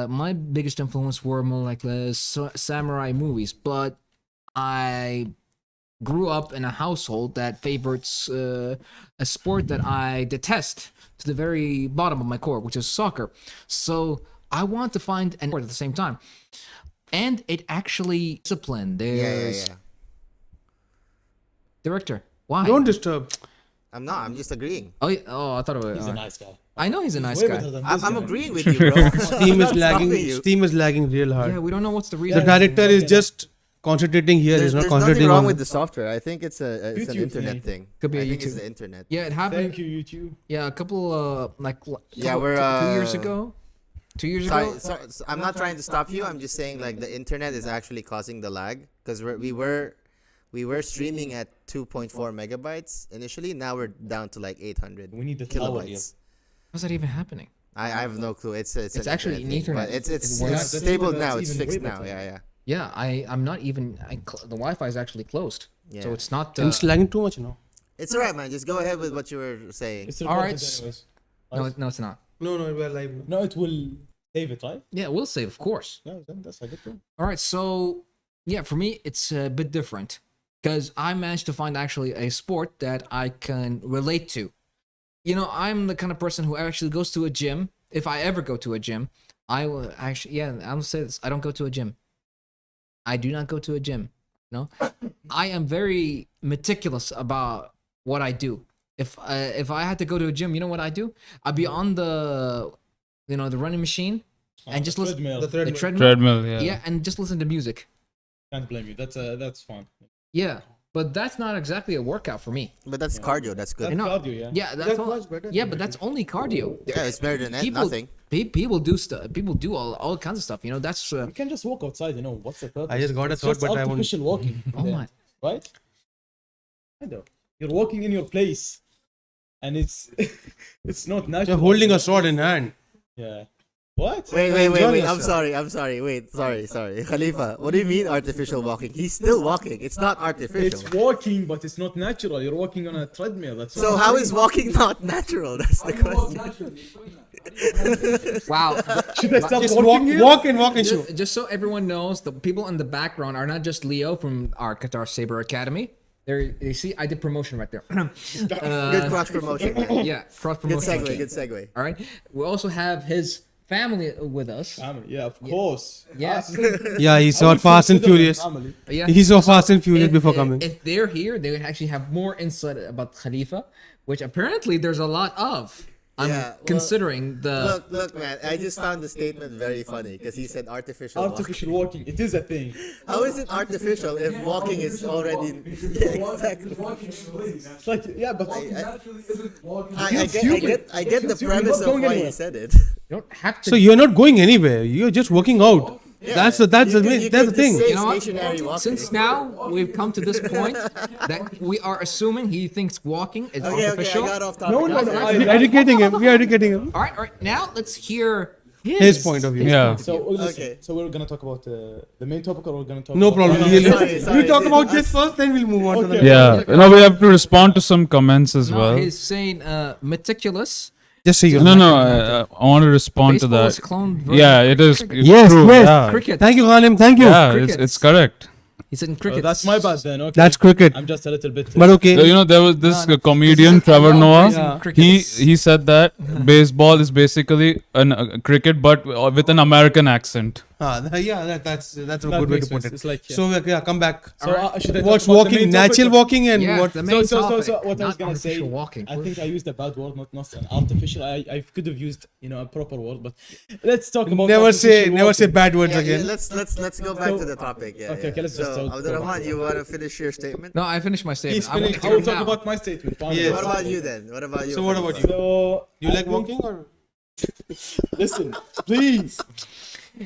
my biggest influence were more like the samurai movies, but I grew up in a household that favors a sport that I detest to the very bottom of my core, which is soccer. So I want to find an sport at the same time. And it actually discipline. There's Yeah. director. Why? Don't disturb. I'm not. I'm just agreeing. Oh, I thought it was. He's a nice guy. I know he's a nice Way guy. better than I'm this guy. agreeing with you, bro. Steam is I'm lagging. stopping you. Steam is lagging real hard. Yeah, we don't know what's the The reason. director is just concentrating here. He's not There's nothing concentrating wrong on. with the software. I think it's an YouTube internet thing. thing. Could be I a think it's YouTube. the internet. Yeah, it happened. Thank you, YouTube. Yeah, a couple Yeah, couple- we're, 2 years uh, ago. 2 years Sorry, ago. so I'm not trying to stop you. I'm just saying like the internet is actually causing the lag because we were streaming at 2.4 megabytes initially. Now we're down to like 800 We need the tower here. kilobytes. How's that even happening? I have no clue. It's an actually internet an thing, Ethernet. but it's It works. That's stable even- now. that's It's even fixed way now. better. Yeah. I'm not even. The Wi-Fi is actually closed, so Yeah. it's not. And it's lagging too much, you know. It's alright, man. Just go ahead with what you were saying. It's All right, recorded anyways. no, it's not. No, we're live. No, it will save it, right? Yeah, we'll save, of course. No, then that's a good thing. All right, so yeah, for me it's a bit different because I managed to find actually a sport that I can relate to. You know, I'm the kind of person who actually goes to a gym. If I ever go to a gym, I will actually, yeah, I'm gonna say this. I don't go to a gym. I do not go to a gym. No, I am very meticulous about what I do. If I had to go to a gym, you know what I do? I'd be on the running machine and just listen Treadmill. The the thread. Treadmill. Yeah. yeah, and just listen to music. Can't blame you. That's fun. Yeah, but that's not exactly a workout for me. But that's cardio. That's good. I know. cardio, yeah. Yeah, that's all, better. yeah, but that's only cardio. Yeah, it's better than People, nothing. people do stuff. People do all kinds of stuff. You know, that's You can just walk outside, you know. What's the purpose? I just got a It's thought, just but I won't. artificial walking. oh Yeah. my. Right? I know. You're walking in your place. And it's it's not natural. You're holding a sword in hand. Yeah. What? Wait. I'm sorry. Wait, sorry. Khalifa, what do you mean artificial walking? He's still walking. It's not artificial. It's walking, but it's not natural. You're walking on a treadmill. That's So how is walking not natural? That's the question. Wow. Should I stop Just walking here? walk and show. Just so everyone knows, the people in the background are not just Leo from our Qatar Saber Academy. You see, I did promotion right there. Good cross promotion. man. Yeah, cross Good promotion. segue. Good segue. All right. We also have his family with us. Yeah, of course. Yes. Yeah, he saw Fast and Furious. Yeah. He saw Fast and Furious before coming. If they're here, they would actually have more insight about Khalifa, which apparently there's a lot of. I'm Yeah, well, considering the. Look, man. I just found the statement very funny because he said artificial walking. Artificial walking. It is a thing. How is it artificial if walking is already? Yeah, exactly. It's like, yeah, but I get the premise of why he said it. You don't have to. So you're not going anywhere. You're just working out. That's the thing. You know what? Stationary walking. Since now we've come to this point that we are assuming he thinks walking is Okay, I artificial. got off topic. no. We're educating him. We're educating him. All right. Now let's hear His point of view. Yeah. So listen, Okay. so we're gonna talk about the main topic, or we're gonna talk. No about problem. Sorry, We talk about this first, then we'll move on to the. Yeah. No, we have to respond to some comments as No, well. he's saying meticulous. Just say your. No, I want to respond to Baseball that. is cloned version Yeah, of it is. cricket. It's Yes, true. yes. Yeah. Cricket. Thank you, Ghanem. Thank you. Yeah, Crickets. it's correct. He's in Oh, cricket. that's my bad then. Okay. That's cricket. I'm just a little bit. But okay. You know, there was this comedian, Trevor Noah. He said that baseball is basically a cricket, but with an American accent. Yeah, that's a that good way makes to put sense. it. It's like, yeah. So yeah, come back. So should I talk What's about the walking? main topic Natural or- walking and Yeah, what? the main topic, So what I was not gonna say, artificial walking. I think I used a bad word, not an artificial. I could have used a proper word, but let's talk about Never say artificial bad words Yeah, again. let's go back to the topic. Yeah. Okay, let's just So, talk Abdurrahman, you want to finish your statement? No, I finished my statement. He's I want finished. to I hear will him talk now. about my statement. Fine. Yes. What about you then? What about you? So what about you? So You like walking or? listen, please.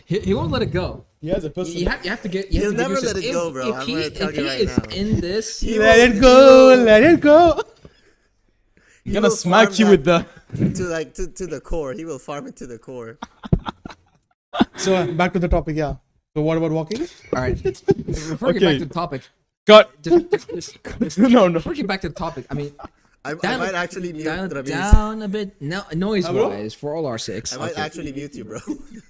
He won't let it go. He has a person. You have to get. He'll have to never get let it used- go, bro. If I'm he, gonna tell if you he right is now. in this, He Let will- it go. Let it go. I'm gonna will smack farm you with that the. to the core. He will farm it to the core. So back to the topic. Yeah. So what about walking? all right. Before we get back to the topic, Cut. No. before we get back to the topic, I mean, I Down- might actually mute down, Rabiz. down a bit, noise-wise, for all our sakes. I might actually mute you, bro.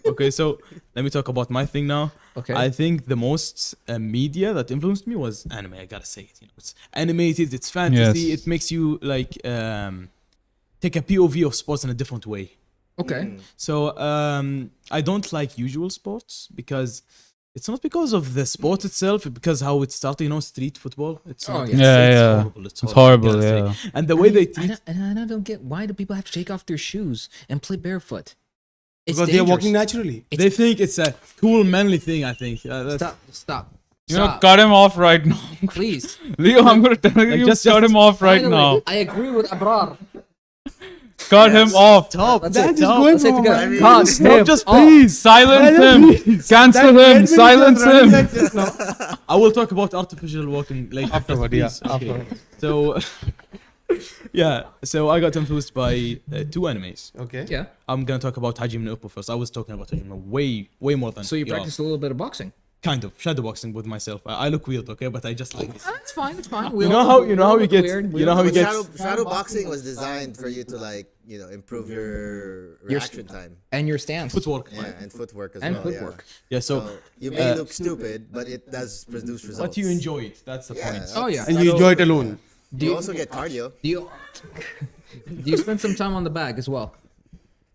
Okay, so let me talk about my thing now. Okay. I think the most media that influenced me was anime. I gotta say it. It's animated. It's fantasy. Yes. It makes you like take a POV of sports in a different way. Okay. So I don't like usual sports because it's not because of the sport itself, because how it started. Street football. It's Oh, not, yeah. it's, Yeah, it's yeah. horrible. It's horrible, gotta say. yeah. And the way they treat. And I don't get why do people have to take off their shoes and play barefoot? It's Because they're dangerous. walking naturally. They think it's a cool manly thing. I think. Stop. You know, cut him off right now. Please. Leo, I'm gonna tell you, just- cut him off right Finally, now. I agree with Abrar. Cut him off. Top. Let's That say is going Let's say for together. I mean- Cut No, him just off. please. Silence him. Cancel him. Silence him. I will talk about artificial walking later. Afterward, yeah. Please. Okay. Afterward. So, yeah. So I got influenced by two animes. Okay. Yeah. I'm gonna talk about Hajime no Ippo first. I was talking about Hajime way more than So you y'all. practiced a little bit of boxing. Kind of shadowboxing with myself. I look weird, okay, but I just like it. That's fine. It's fine. You know how you get you know how you But get shadow boxing was designed for you to improve your reaction time. and your stance footwork. Yeah, and footwork as and well. footwork. Yeah. So So, you may look stupid, but it does produce results. but you enjoy it. That's the Yeah. point. Oh yeah. And you enjoy it alone. You also get cardio. Do you do you spend some time on the bag as well?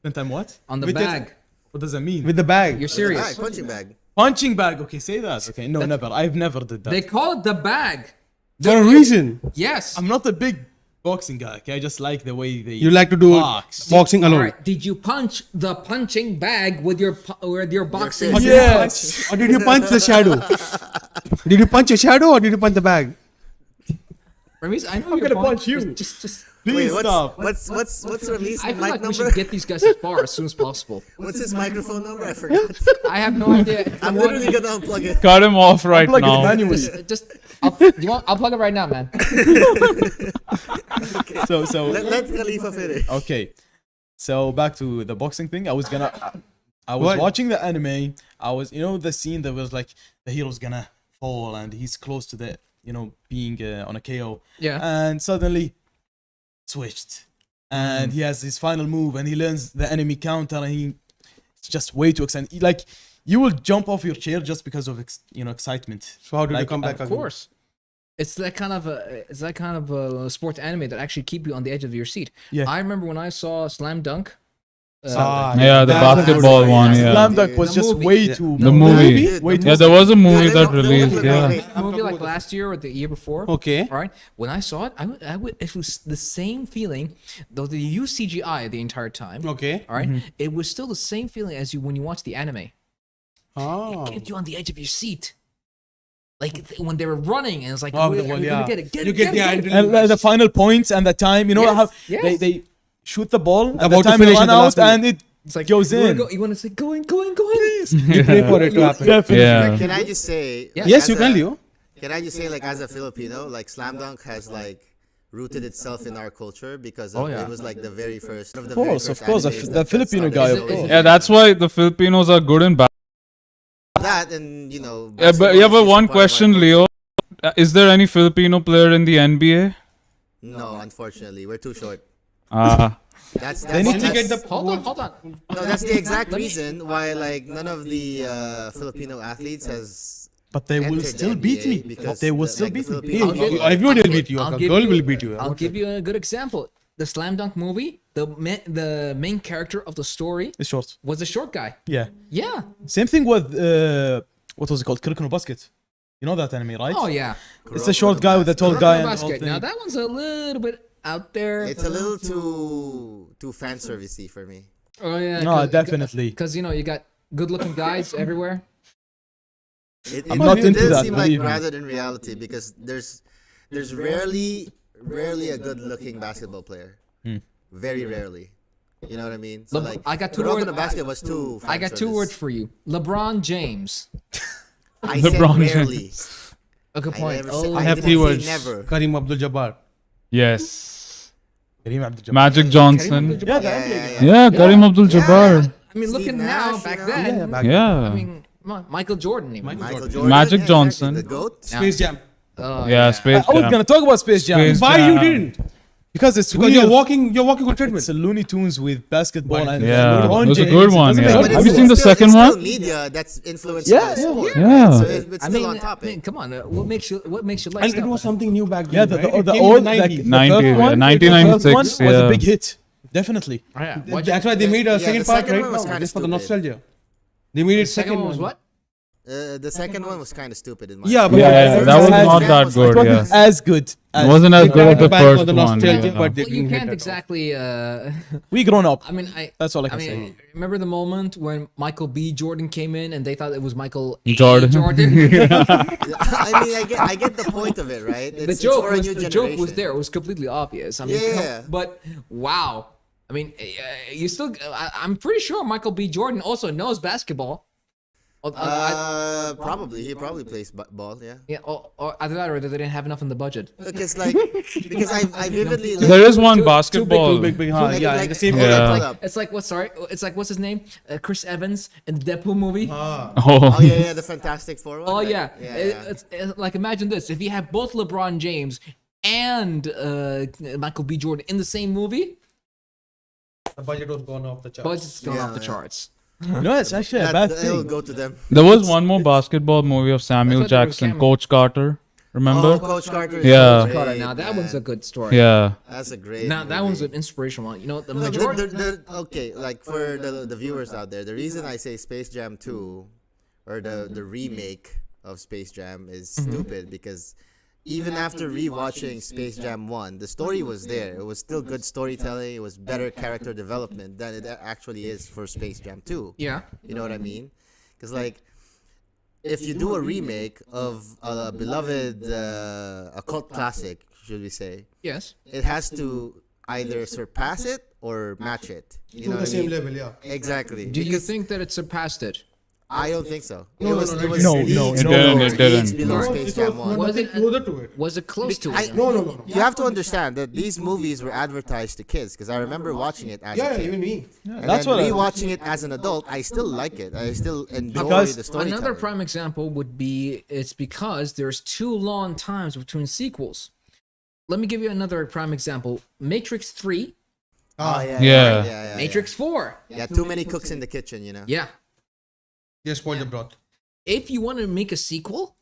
Then time what? On the With the- bag. What does that mean? With the bag. You're Bag, serious. punching bag. Punching bag. Okay, say that. Okay, no, never. I've never did that. They call it the bag. For a reason. Yes. I'm not a big boxing guy. Okay, I just like the way they. You like to do box. boxing All alone. right. Did you punch the punching bag with your boxing? fist. Yes. Or did you punch the shadow? Did you punch a shadow or did you punch the bag? Ramesh, I know I'm your gonna point. punch you. Just. Please Wait, stop. what's Ramiz's I feel mic like we number? should get these guys as far as soon as possible. What's his microphone number? I forgot. I have no idea. I'm literally gonna unplug it. Cut him off right Plug it now. manually. I'll plug it right now, man. So Let Khalifa finish. okay. So back to the boxing thing. I was gonna. I was What? watching the anime. I was, the scene that was like the hero's gonna fall and he's close to the, being on a KO. Yeah. And suddenly switched. And he has his final move and he learns the enemy counter and it's just way too exciting. Like, you will jump off your chair just because of, excitement. So how did you Like, come back Of again? course. It's that kind of a sport anime that actually keep you on the edge of your seat. Yeah. I remember when I saw Slam Dunk. Yeah, the That's a good basketball one. one. Yeah. Yeah. Slam Dunk was The just movie. way Yeah. too... The movie. Way too... Yeah, there was a movie that no, released. wait, Yeah. wait. Movie like last year or the year before. Okay. All right. When I saw it, it was the same feeling, though they used CGI the entire time. Okay. All right? It was still the same feeling as you when you watch the anime. Oh. It kept you on the edge of your seat. Like when they were running, and it's like, Oh, "Wait, well, are we yeah. gonna get it? Get You it, get get it, the get it." And the final points and the time, Yes, how yes. they shoot the ball and About the to time finish run at the last out minute. and it It's like goes you wanna in. go- you want to say, going. You pray for it to happen. Yeah. Can I just say? Yeah. Yes, as you a- can, Leo. Can I just say, like, as a Filipino, like Slam Dunk has like rooted itself in our culture because of, it was like the very first. Of course, the Filipino guy, of course. Yeah, that's why the Filipinos are good in basketball. That and Yeah, but basketball is one just part of our question, culture. Leo. Is there any Filipino player in the NBA? No, unfortunately, we're too short. Ah. That's They need to that's- get the Hold on. No, that's the exact reason why like none of the Filipino athletes has. But they will entered still the beat NBA me. because They will the- still like, the beat me. Filipino I'll give- people- Everybody will beat you. I'll A give girl you- will beat you. I'll give you a good example. The Slam Dunk movie, the main character of the story It's short. was a short guy. Yeah. Yeah. Same thing with what was it called? Kuroko no Basket. You know that anime, right? Oh yeah. It's a short guy with a tall guy and the whole Basket. Now thing. that one's a little bit out there. It's a little too fan servicey for me. Oh yeah. No, definitely. Because you got good-looking guys everywhere. I'm not into does that, seem like believe me. grounded in reality because there's rarely a good looking basketball player. Very rarely. You know what I mean? So like I got two Kuroko words. no Basket was too. I got two words for you. LeBron James. I said LeBron rarely. A good point. never said- Oh, I have didn't three say words. never. Kareem Abdul-Jabbar. Yes. Kareem Abdul-Jabbar. Magic Johnson. Yeah, Yeah, Kareem Abdul-Jabbar. I mean, looking Steve now, Nash, back you know? then. back Yeah. I mean, Michael Jordan. Even. Michael Jordan. Magic yeah, Johnson. Exactly. The GOAT. Space Jam. Oh, Yeah, Space I was Jam. gonna talk about Space Jam. Space Why Jam. you didn't? Because it's Because weird. you're walking on treadmill. It's a Looney Tunes with basketball and Yeah, LeBron it was a James. good It one, doesn't yeah. make But any Have you it's seen the still- second it's still one? media that's influenced Yeah, by the yeah, sport. yeah. So it's still on I topic. mean, come on. What makes you like And stuff? it was something new back then. Yeah, the right? It the came in old the like 90s. the 90, first yeah, one, 1996, the first one was yeah. a big hit. Definitely. Oh, yeah. That's why they made a Yeah, second the part, second right? one was No, kinda just for the stupid. nostalgia. They made it Second one was what? The second one was kind of stupid in my Yeah, opinion. but Yeah, the that was first not one that was good. It wasn't Yeah. as good. It wasn't as They good as tried to the back for first the one. nostalgia, Yeah. but they Well, you didn't hit can't at all. exactly. We grown up. I mean, That's all I I can mean, say. remember the moment when Michael B. Jordan came in and they thought it was Michael A. Jordan. Jordan? I mean, I get the point of it, right? the It's joke for a was new the joke was generation. there. It was completely obvious. I mean, Yeah. but wow. I mean, you still. I'm pretty sure Michael B. Jordan also knows basketball. Probably he probably plays ball, yeah. Yeah, or either that or they didn't have enough in the budget. Because I vividly There is one Too basketball. Big, huh? Like- Yeah, like- in the same hold Yeah. up, Like, hold up. it's like what? Sorry, it's like what's his name? Chris Evans in the Deadpool movie. Ah. Oh, Oh yeah, the Fantastic Four one. Oh right? yeah, yeah. It's like imagine this: if you have both LeBron James and Michael B. Jordan in the same movie, The budget was gone off the charts. budget's going off the Yeah. charts. You know, it's actually a bad It'll thing. go to them. there was one more basketball movie of Samuel thought there was Jackson, cameo. Coach Carter. Remember? Oh, Coach Carter. Is Yeah. great, Carter. Now that man. one's a good story. Yeah. That's a great. Now that one's movie. an inspirational one. You know, the No, majority. okay, like for the viewers out there, the reason I say Space Jam 2 or the remake of Space Jam is stupid because even after rewatching Space Jam 1, the story was there. It was still good storytelling. It was better character development than it actually is for Space Jam 2. Yeah. You know what I mean? Because like, if you do a remake of a beloved, a cult classic, should we say, Yes. it has to either surpass it or match it. You To know the what I same mean? level, yeah. Exactly. Do you Because think that it surpassed it? I don't think so. No, it was no, no, leagues no, below- it didn't, it leagues didn't. below No, Space it Jam was 1. Was nothing it- closer to it. Was it close to it? No. You have to understand that these movies were advertised to kids because I remember watching it as a Yeah, kid. even me. And That's then what I- rewatching it as an adult, I still like it. I still enjoy Because the story. Another prime example would be it's because there's too long times between sequels. Let me give you another prime example. Matrix 3, Oh, Yeah. Matrix 4. Yeah, too many cooks in the kitchen, you know. Yeah. Yes, spoil the broth. If you want to make a sequel,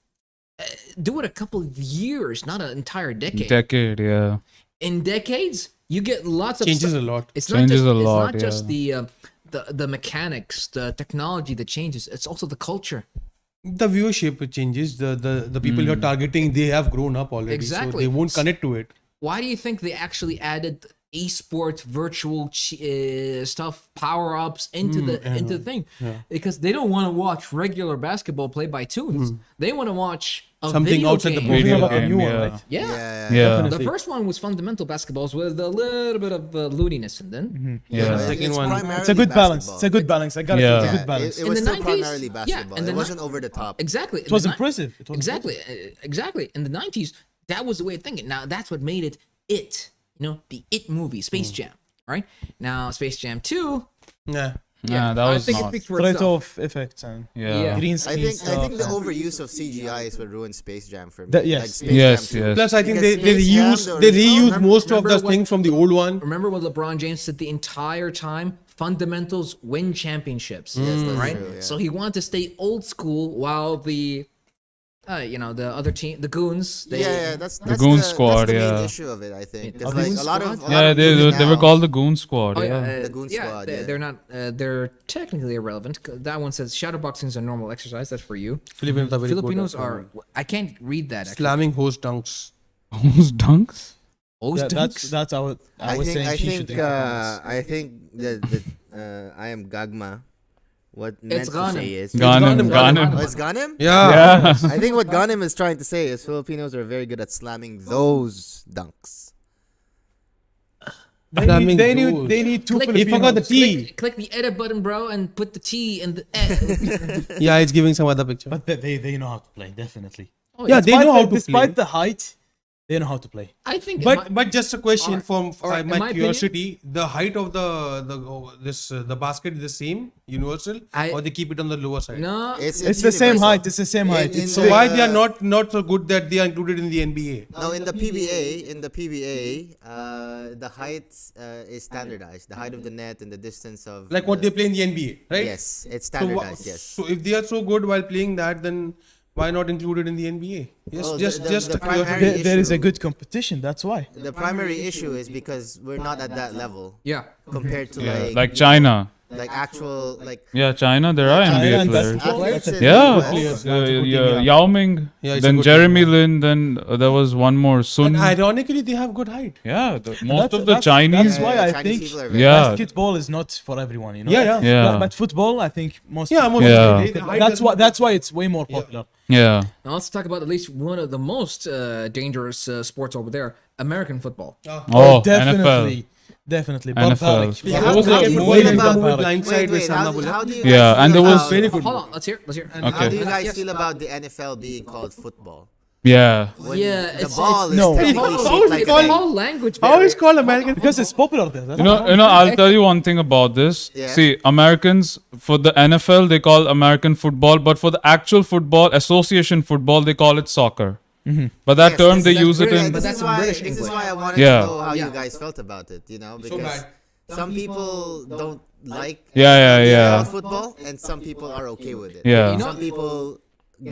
do it a couple of years, not an entire decade. Decade, yeah. In decades, you get lots of Changes stuff. a lot. It's not Changes just, a it's lot, not just yeah. the mechanics, the technology that changes. It's also the culture. The viewership changes. The people you're targeting, they have grown up already. Exactly. So they won't connect to it. Why do you think they actually added esports, virtual stuff, power ups into the thing? Because they don't want to watch regular basketball play by twos. They want to watch a Something video outside the game. box. Video about the game, new one, yeah. right? Yeah. Yeah. The first one was fundamental basketballs with a little bit of looniness, and then Yeah. The second one. It's a good balance. It's a good balance. I gotta say, it's Yeah. a good balance. It In was the still 90s, primarily basketball. and It the wasn't over the top. exactly. It was impressive. It was Exactly. In the 90s, that was the way of thinking. Now that's what made it. The It movie, Space Jam. Right now, Space Jam 2. Yeah. Yeah, that I was think it not. speaks for Threat itself. of effects and Yeah. green I screen think stuff. the and- overuse of CGI is what ruined Space Jam for me. That- yes. Like Space Yes, Jam 2. yes. Plus, I think Because they Space Jam, reuse the they original- reuse most of the remember things from the old one. Remember what LeBron James said the entire time? Fundamentals win championships. Yes, that's right? true, yeah. So he wanted to stay old school while the other team, the goons, that's Goon that's Squad, the main yeah. issue of it, I think. The Because like Goon a lot of Squad? Yeah, they were now- called the Goon Squad. Oh, Yeah. The Goon Squad, yeah. They're not. They're technically irrelevant. That one says shadowboxing is a normal exercise. That's for you. Filipinos are very good Filipinos at, are. I can't read that. Actually. slamming host dunks. Who's dunks? Oh, Yeah, stinks. that's how I was saying. She should drink the I think that I am Gagma. What meant to Ghanem. say is Ghanem, Oh, Ghanem. it's Ghanem? Yeah. I think what Ghanem is trying to say is Filipinos are very good at slamming those dunks. Slamming They those. need two Click- He forgot the Filipinos. T. Click the edit button, bro, and put the T in the. Yeah, it's giving some other picture. But they know how to play, definitely. Oh, Yeah, they know how to Despite play. the height, they know how to play. I think. But just a question Alright. from Alright, in my my curiosity: the height of the basket is the same, universal, or they keep it on the lower side? no. It's the same universal. height. It's the same height. in It's So the- why they are not so good that they are included in the NBA? No, in the PBA, the height is standardized. The height of the net and the distance of Like what they play in the NBA, right? Yes, it's So, standardized. Yes. so if they are so good while playing that, then why not include it in the NBA? Yes, Oh, just the a primary curiosity. there is a issue- good competition. That's why. The primary issue is because we're not at that level Yeah. compared to Yeah. like Like China. like actual like Yeah, China. There are China NBA and players. athletes in Yeah, the US. Yao Ming, Yeah, it's a then good Jeremy team, Lin, then there was one more Sun. And ironically, they have good height. Yeah, most That's- of the that's- Chinese. that's why I Chinese think people are very Yeah. basketball is not for everyone. You know. Yeah. Yeah. But football, I think most. Yeah, most Yeah. of the height That's doesn't- why. That's why it's way more popular. Yeah, Now let's talk about at least one of the most dangerous sports over there: American football. Oh, definitely, definitely. NFL. Barbaric. Yeah, How- there was how a do you movie feel about about- Blindside with Wait, Sandra how Bullock. do you Yeah, guys and feel there was- about- Very good. Hold on, let's hear. How Okay. do you guys Yes. feel about the NFL being called football? yeah. When Yeah, the it's- ball is no. technically How shaped is like it a called- dick. Whole language. How barrier. is called American? Because it's popular there. That's I'll tell you one thing about this. Yeah. See, Americans for the NFL they call American football, but for the actual football, association football, they call it soccer. But that Yes, term this- they that's use it British, in. but This that's is in why. British This is English. why I wanted Yeah. to know how Yeah. you guys felt about it. You know, because bad. some people don't like Yeah. NFL football, and some people are okay with it. Yeah. Some people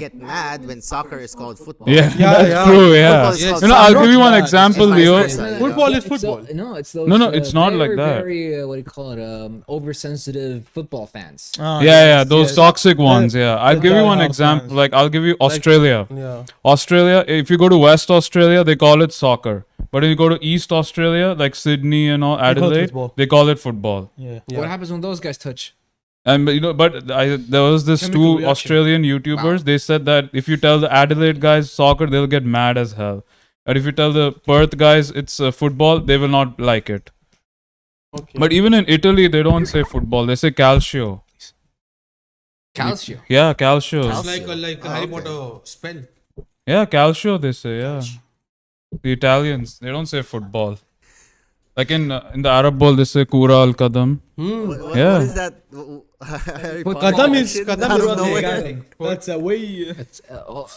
get mad when soccer is called football. Yeah, Yeah, that's yeah. true. Yeah. Football is You called know, I'll soccer. give you one It's example, vice Leo. versa. No, Football is it's football. no, it's those. No, it's not like very, that. Very, what do you call it? Oversensitive football fans. Yeah, those toxic ones. Yeah, I'll give you one die-hard example. fans. Like I'll give you Australia. Yeah. Australia, if you go to West Australia, they call it soccer. But when you go to East Australia, like Sydney and all, call it Adelaide, football. they call it football. Yeah. What happens when those guys touch? And there was this Chemical two reaction. Australian YouTubers. Wow. They said that if you tell the Adelaide guys soccer, they'll get mad as hell. And if you tell the Perth guys it's football, they will not like it. Okay. But even in Italy, they don't say football; they say calcio. Calcio. Yeah, Calcio. Calcio. Like a Harry Potter spell. Yeah, Calcio. They say. Yeah, the Italians. They don't say football. Like in the Arab bowl, they say Kura al Qadam. What Yeah. is that? Harry But Potter Qadam is- shit Qadam out is of what nowhere. they That's a way. It's,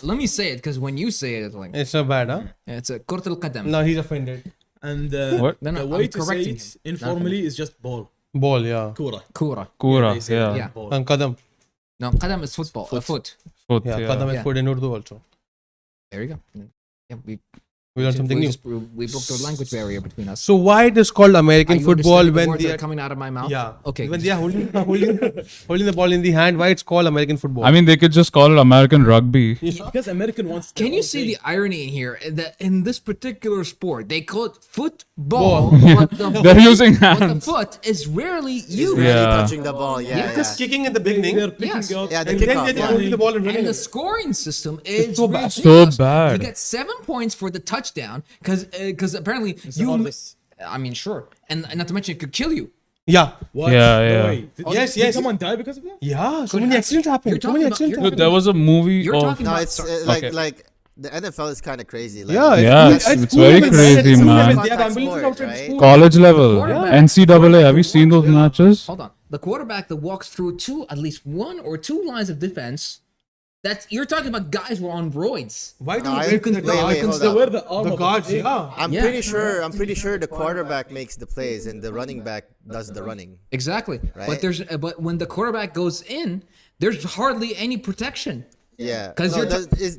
let me say it because when you say it, it's like It's so bad, huh? it's a Kurt al Qadam. No, he's offended. And What? No, no, the I'm way to say correcting it him. informally is just ball. Ball, yeah. Kura. Kura. Kura. They say Yeah. Yeah. ball. And Qadam. No, Qadam is football. Foot. Foot. Yeah, Yeah. Qadam is Yeah. put in Urdu also. There you go. Yeah, We learned something new. We broke the language barrier between us. So why it is called American Are you football understanding the when words they that are are coming out of my mouth? yeah Okay. when they are holding the ball in the hand? Why it's called American football? I mean, they could just call it American rugby. Because American wants. Can you see the irony in here that in this particular sport they call it football, but the They're using but the hands. foot is rarely He's used. really Yeah. touching the ball. Yeah, yeah. just kicking in the beginning, They're picking Yes. out. Yeah, the and then kickoff. they're Yeah. holding the ball and running. And the scoring system is so bad. ridiculous. So bad. You get 7 points for the touchdown because apparently you. hardest. I mean, sure, and not to mention it could kill you. Yeah, What? Yeah, No yeah. way. Did, Yes, did yes. someone die because of that? yeah. So Could many have- accidents happen. you're So many talking about- accidents you're- happen. There was a movie You're of talking No, about it's Okay. like the NFL is kind of crazy. Like, Yeah, Yeah, it's, it's cool very level, crazy, it's cool man. level. They have Contact ambulances sport, outside the right? school. college level, Quarterback. NCAA. Have you seen those matches? Hold on. The quarterback that walks through at least one or two lines of defense. You're talking about guys who are on roids. Why do No, you I- break the wait, guard? wait, hold They up. wear the arm. The of guards, the- yeah. I'm Yeah. pretty sure the quarterback makes the plays and the running back does the running. Exactly. Right. But when the quarterback goes in, there's hardly any protection. Yeah. 'Cause No, you're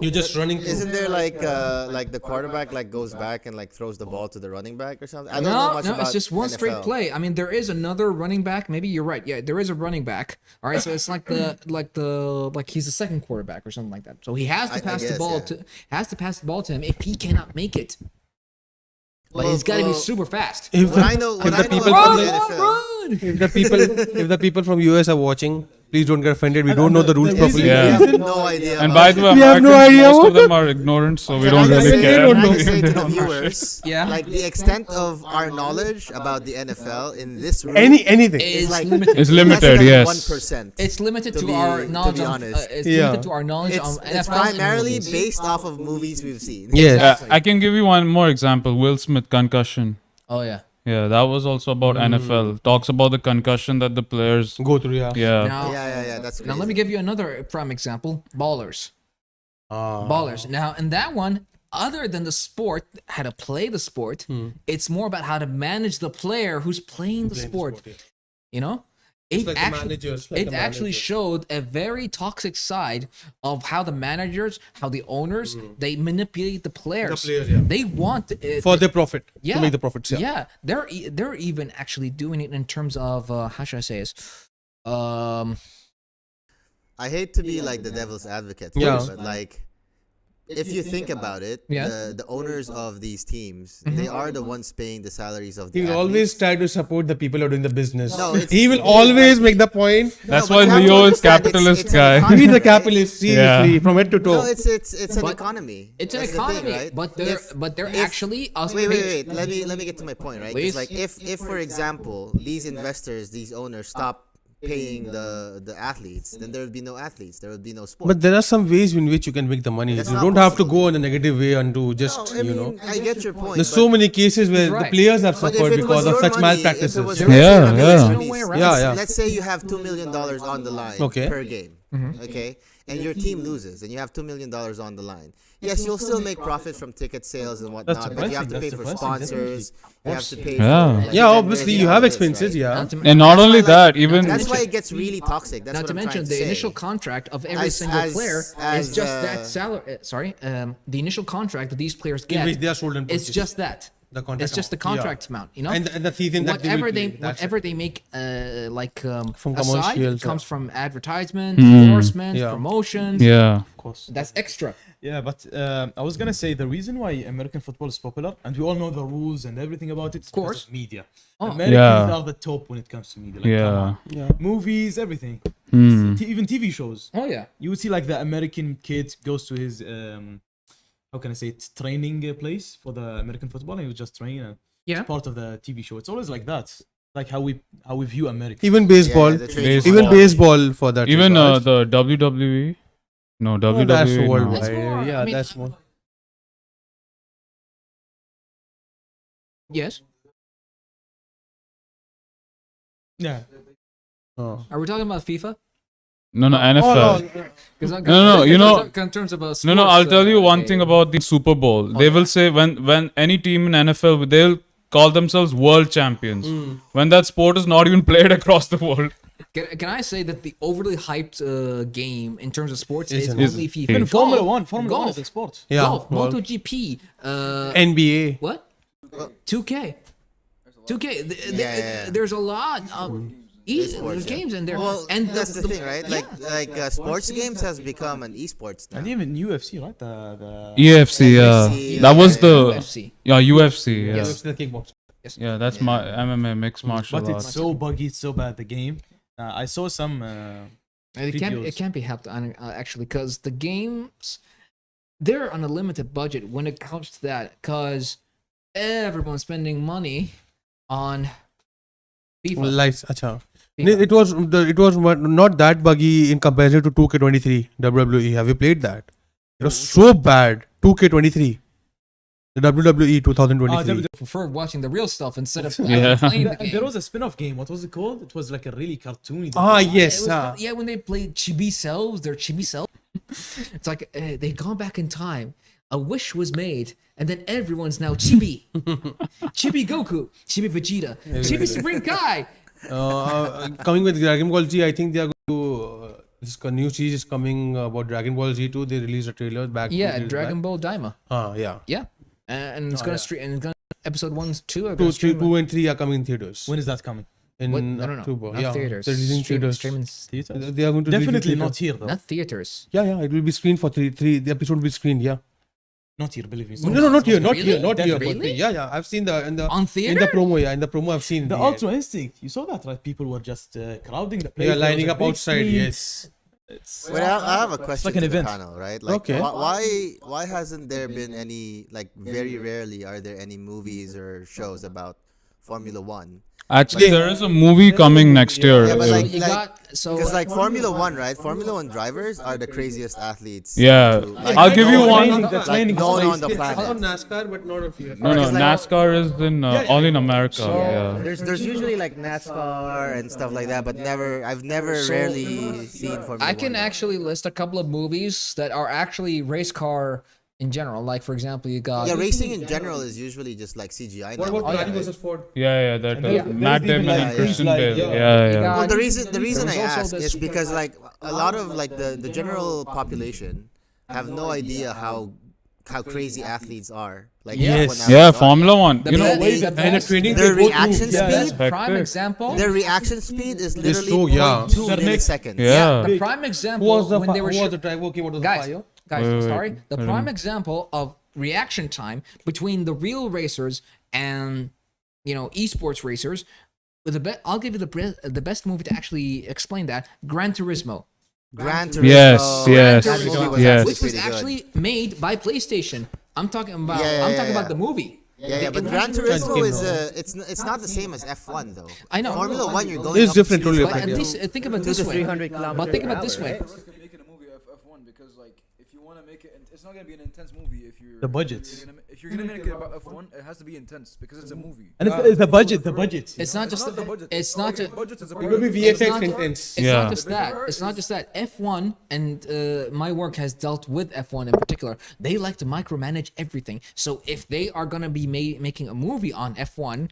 You're just running through. isn't there like the quarterback like goes back and like throws the ball to the running back or something? I don't know No, much no, about it's just one straight NFL. play. I mean, there is another running back. Maybe you're right. Yeah, there is a running back. All right, so it's like he's the second quarterback or something like that. So he has to I pass the guess, ball yeah. to him if he cannot make it. But he's got to be super fast. If What I know, what if I the know people about from the the- NFL, Run! if the people from US are watching, please don't get offended. We don't know the rules the properly. Yeah. we have no idea. And about by it. the way, We have no Americans, idea most what of them are ignorant, so we Can don't I just really say- care. can I know. just say to the viewers, Yeah. like the extent of our knowledge about the NFL in this room Anything. Is like limited. It's less limited, than yes. 1%. It's limited to to, be- our to knowledge be on. honest. It's Yeah. limited to our knowledge on NFL. It's and primarily movies. based off of movies we've seen. Yes. Exactly. I can give you one more example. Will Smith concussion. Oh yeah. Yeah, that was also about NFL. Talks about the concussion that the players. Go through, yeah. Yeah. Now, Yeah, that's now let me crazy. give you another prime example. Ballers. Ballers. Now, in that one, other than the sport, how to play the sport, it's more about how to manage the player who's playing the sport. You know, it like a actually manager, it's like it a actually manager. showed a very toxic side of how the managers, how the owners, they manipulate the players. players, yeah. They want it, For their profit. yeah, To make the profits, yeah. yeah. They're even actually doing it in terms of how should I say this? I hate to be like the devil's advocate, Yeah. but like if you think about it, Yeah. the owners of these teams, they are the ones paying the salaries of the He will athletes. always try to support the people who are doing the business. No, it's- He will always make the point. That's No, why but you have to Leo is understand, capitalist it's an guy. economy, He's a right? capitalist, seriously, from head to toe. No, it's an But economy. it's an That's the thing, economy, right? but they're if- actually us. Wait. Let me get to my point, right? Please. It's like if for example these investors, these owners stop paying the athletes, then there would be no athletes. There would be no sport. But there are some ways in which you can make the money. That's You not don't have to possible. go in a negative way and to just, No, I mean, I get your point. There's but- so many cases where the right. players have but if suffered it was because of your such money, if it malpractices. was Yeah. your Yeah, money, yeah. No way around. Yeah. Let's say you have $2 million on the line Okay. per game, okay, and your team loses, and you have $2 million on the line. Yes, you'll still make profit from ticket sales and whatnot, but you have to pay for sponsors. You have to pay. Yeah. For, like, Yeah, vendors, obviously you know have this, expenses, right? yeah. Not to, And not That's only why, that, like, even that's why it gets really toxic. That's not what to I'm mention trying the to say. initial contract of every As- single as- player is as, just that salary. The initial contract that these players get which they are sold and it's purchased. just that. The contract It's just the amount. Yeah. contract amount. You know, And the season that whatever they they will play, that's whatever they make From aside commercials, comes yeah. from advertisement, endorsements, Yeah. promotions. yeah. Of course. That's extra. Yeah, but I was gonna say the reason why American football is popular, and we all know the rules and everything about it, is because course. of media. Oh. Americans Yeah. are the top when it comes to media. Like, Yeah. come on. Movies, everything. Hmm. Even TV shows. Oh yeah. You would see like the American kid goes to his how can I say it, training place for the American football, and he would just train. And Yeah. it's part of the TV show. It's always like that. Like how we view America. Even baseball, Yeah, the trade- even baseball for that. Even regard. the WWE. No, WWE. That's no. worldwide. That's more- Yeah, I mean, that's more. Yes. Yeah. Oh. Are we talking about FIFA? No, NFL. No, you know- in terms of No, I'll tell you one thing about the Super Bowl. They will say when any team in NFL, they'll call themselves world champions. When that sport is not even played across the world. Can I say that the overly hyped game in terms of sports is Isn't. only FIFA? Even Formula Golf, 1. Formula 1 golf, is a sport. Yeah, golf, well, MotoGP, NBA. what? 2K. 2K. Yeah. There's a lot of Esports, yeah. games in there. Well, and that's the thing, right? yeah. Sports games has become an esports now. And even UFC, right? The UFC, yeah. UFC, That was the UFC. UFC, yeah. Yes. The kickbox. Yeah, that's my MMA mixed martial but it's arts. so buggy, it's so bad, the game. I saw some And it videos. can't be helped actually, because the games, they're on a limited budget when it comes to that, because everyone's spending money on FIFA. Lights. Acha. FIFA. It was not that buggy in comparison to 2K23 WWE. Have you played that? It was so bad. 2K23. The WWE 2023. I prefer watching the real stuff instead of Yeah. playing the game. There was a spin-off game. What was it called? It was like a really cartoony. Yes. It was, yeah, when they played chibi selves, their chibi self. It's like they've gone back in time. A wish was made, and then everyone's now chibi. Chibi Goku, Chibi Vegeta, Chibi Supreme Kai. Coming with Dragon Ball Z, I think they are going to. This new series is coming about Dragon Ball Z 2. They released a trailer back. Yeah, Dragon Ball Daima. Yeah. Yeah, and it's gonna stream. And it's gonna, episode 1, 2 are 2, gonna stream. 2 and 3 are coming in theaters. When is that coming? In What? No, October. not yeah, theaters. they're releasing theaters. Streaming, Theaters? They are going to release in Definitely theater. not here though. not theaters. Yeah, it will be screened for three. The episode will be screened. Yeah. Not here, believe me. No, not here, not Really? here, not here. Really? But yeah. I've seen in the On theater? promo. Yeah, in the promo I've seen The Ultra Instinct, you saw that, right? People were just crowding the place. Yeah, There was lining a up big outside. screen. Yes. It's Wait, I have a question like an to the event. panel, right? Like, Okay. why hasn't there been any, like, very rarely are there any movies or shows about Formula One? Actually, there is a movie coming next year. Yeah, but like, You got so because like Formula One, right? Formula One drivers are the craziest athletes. Yeah. to, like, I'll give you known- one- The like, training known on the space. planet. NASCAR, but not a few. No, Because, like, NASCAR is in all in America. Yeah. There's usually like NASCAR and stuff like that, but I've never rarely seen Formula I can One. actually list a couple of movies that are actually race car in general. Like for example, you got Yeah, racing in general is usually just like CGI. What now, about Ferrari right? versus Ford? Yeah, that Yeah. Matt There's Damon even, and like, Christian like, Bale. yeah. Yeah. got- Well, the reason I There was also ask this- is because like a lot of like the general population have no idea how crazy athletes are. Like Yes. F1 Yeah, athletes are. Formula One. The You know, best- they- the And the best- training Their they go reaction through. speed, best prime Hectic. example. their reaction speed is literally so- yeah. 0.2 Their next- milliseconds. yeah. The prime example Who was the when they were who was the driver? Okay, what was the guys, fire? Wait, sorry. The I prime don't- example of reaction time between the real racers and esports racers. I'll give you the best movie to actually explain that. Gran Turismo. Gran Turismo. Yes, yes, that movie was yes. Which was pretty good. actually made by PlayStation. I'm talking about. Yeah, I'm talking yeah. about the movie. Yeah, but Gran Turismo is it's not the same as F1 though. I know. Formula One, you're going It's up different, speeds totally of, But like, at least think of it 2 this to way. 300 kilometers But think of per it this hour, way. right? Risk of making a movie of F1 because like if you want to make it, it's not gonna be an intense movie if you're The budget. If you're gonna make it about F1, it has to be intense because it's a movie. And it's the budget. The budget. It's not just. the budget. It's not just. Budget is a It part will of be it. VFX not- intense. It's Yeah. not just that. It's not just that. F1 and my work has dealt with F1 in particular. They like to micromanage everything. So if they are gonna be making a movie on F1,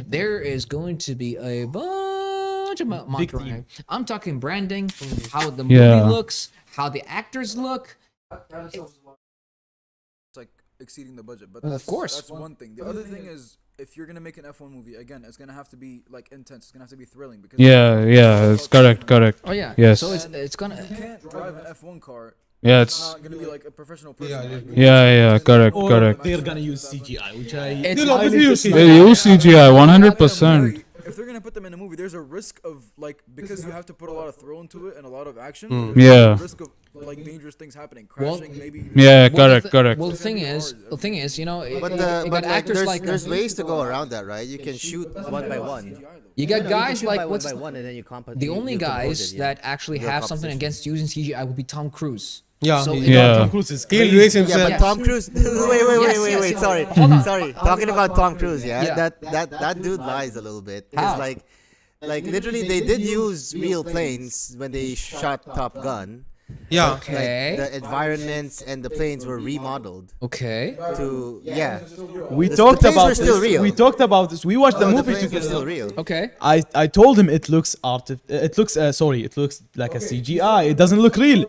there is going to be a bunch of micromanaging. I'm talking branding, how the movie Yeah. looks, how the actors look. It's like exceeding the budget, but Of course. that's one thing. The other thing is if you're gonna make an F1 movie again, it's gonna have to be like intense. It's gonna have to be thrilling because Yeah, it's correct. Oh yeah. Yes. So it's gonna. You can't drive an F1 car. Yeah, It's it's not gonna be like a professional person. like, yeah, correct. Or they're gonna use CGI, which I. It's They'll obviously use They use CGI 100%. If they're gonna put them in a movie, there's a risk of like because you have to put a lot of throw into it and a lot of action. Yeah. There's a risk of like dangerous things happening, Well, crashing, maybe. Yeah, Well, correct. Well, the thing is, you know, But you but got like actors there's like there's ways to go around that, right? You can shoot one by one. you got No, guys you can shoot like by what's one by one, and then you the only guys that actually Real have something competition. against using CGI would be Tom Cruise. Yeah, So he- Yeah. Tom Cruise is He'll crazy. raise Yeah, himself. but Tom Cruise. Wait. yes. Sorry, Hold on. sorry. Talking about Tom Cruise, yeah. Yeah. That dude lies a little bit. How? It's like literally they did use real planes when they shot Top Gun. Yeah. Okay. Like the environments and the planes were remodeled Okay. to yeah. We The talked planes about were still this. real. We talked about this. We watched the The movie planes were together. still real. Okay. I told him it looks it looks it looks like a CGI. It doesn't look real.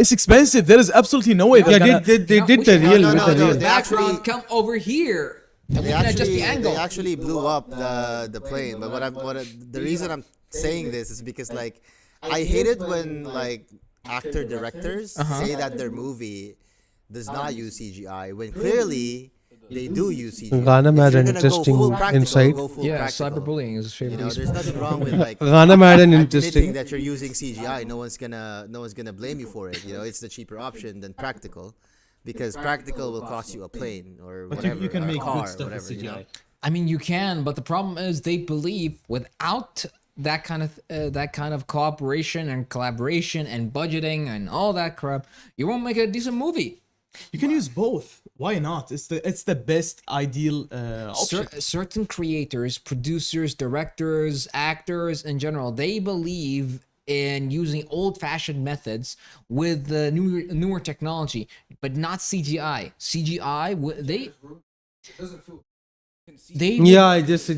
It's expensive. There is absolutely no way. Yeah, they're gonna- they No, did we the should- real no, with no, the no, real. they Background, actually- come over here. And we can adjust the angle. They actually blew up the plane. But the reason I'm saying this is because like I hate it when like actor directors say that their movie does not use CGI when clearly they do use CGI. Ghanem If had you're an gonna go interesting full practical, insight. go full Yeah, practical. cyberbullying is his favorite. You know, use. there's nothing wrong with like Ghanem had an admitting interesting. that you're using CGI. No one's gonna blame you for it. You know, it's the cheaper option than practical, because practical will cost you a plane or But whatever, you can a make car, good stuff with whatever. You know? CGI. I mean, you can, but the problem is they believe without that kind of cooperation and collaboration and budgeting and all that crap, you won't make a decent movie. You can use both. Why not? It's the best ideal option. Certain creators, producers, directors, actors in general, they believe in using old-fashioned methods with the newer technology, but not CGI. CGI, they Yeah, it just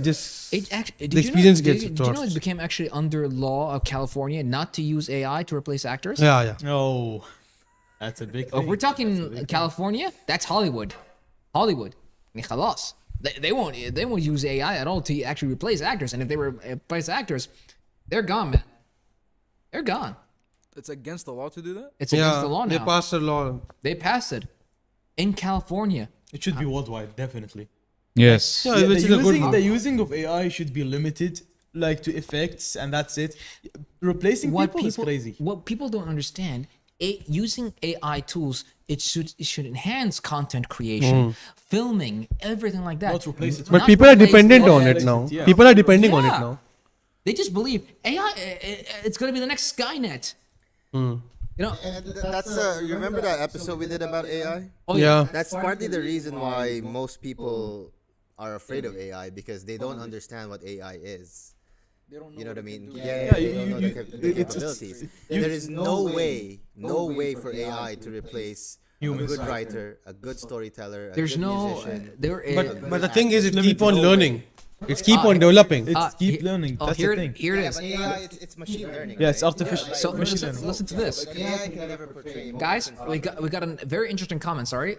It actually, the experience gets did you know lost. it became actually under law of California not to use AI to replace actors? Yeah. Oh, that's a big If thing. we're talking California, that's Hollywood. Hollywood. يعني خلاص. They won't use AI at all to actually replace actors. And if they replace actors, they're gone, man. They're gone. It's against the law to do that. It's against the law They now. passed a law. They passed it in California. It should be worldwide, definitely. Yes. Yeah, Yeah, which is a good. the using of AI should be limited, like to effects, and that's it. Replacing people is crazy. What people don't understand, using AI tools, it should enhance content creation, filming, everything like that. Not replace it. But Not people are replace dependent it. on it now. Yeah. People are depending on it Yeah. now. They just believe AI. It's gonna be the next Skynet. You know. And that's you remember that episode we did about AI? Oh Yeah. That's partly the reason why most people are afraid of AI, because they don't understand what AI is. They don't know. You know what I mean? it can do. Yeah, they you- don't know you- the it's- capabilities. There is no way for AI to replace a good writer, a good storyteller, a There's good no. musician. There is. But the thing is, it keep on learning. It's keep on developing. It's keep learning. Oh, That's here, the thing. here it Yeah, is. but AI, it's machine learning. Yeah, it's right? artificial. So machine learning. listen to this, But AI can never portray guys. emotions. We got a very interesting comment. Sorry,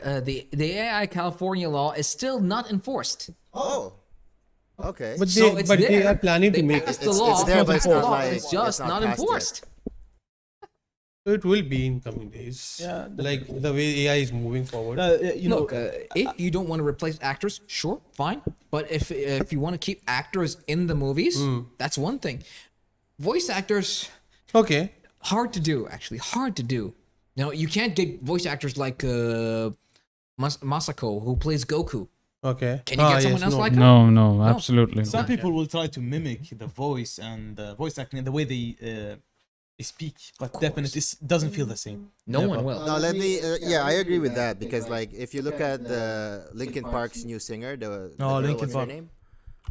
the AI California law is still not enforced. Oh, okay. But So it's they there. are planning to They make passed it. the It's- law. it's there, but it's the not law, like- it's just it's not not passed yet. enforced. It will be in coming days. Yeah, Like the way AI is moving forward. You know, Look, if you don't want to replace actors, sure, fine. But if you want to keep actors in the movies, that's one thing. Voice actors, Okay. hard to do. Actually, hard to do. You know, you can't get voice actors like Masako, who plays Goku. Okay. Can you get someone else like her? No, absolutely. some people will try to mimic the voice and voice acting and the way they speak, but definitely it doesn't feel the same. No Never. one will. No, let me. Yeah, I agree with that, because like if you look at the Linkin Park's new singer, the girl, Linkin what's Park. her name?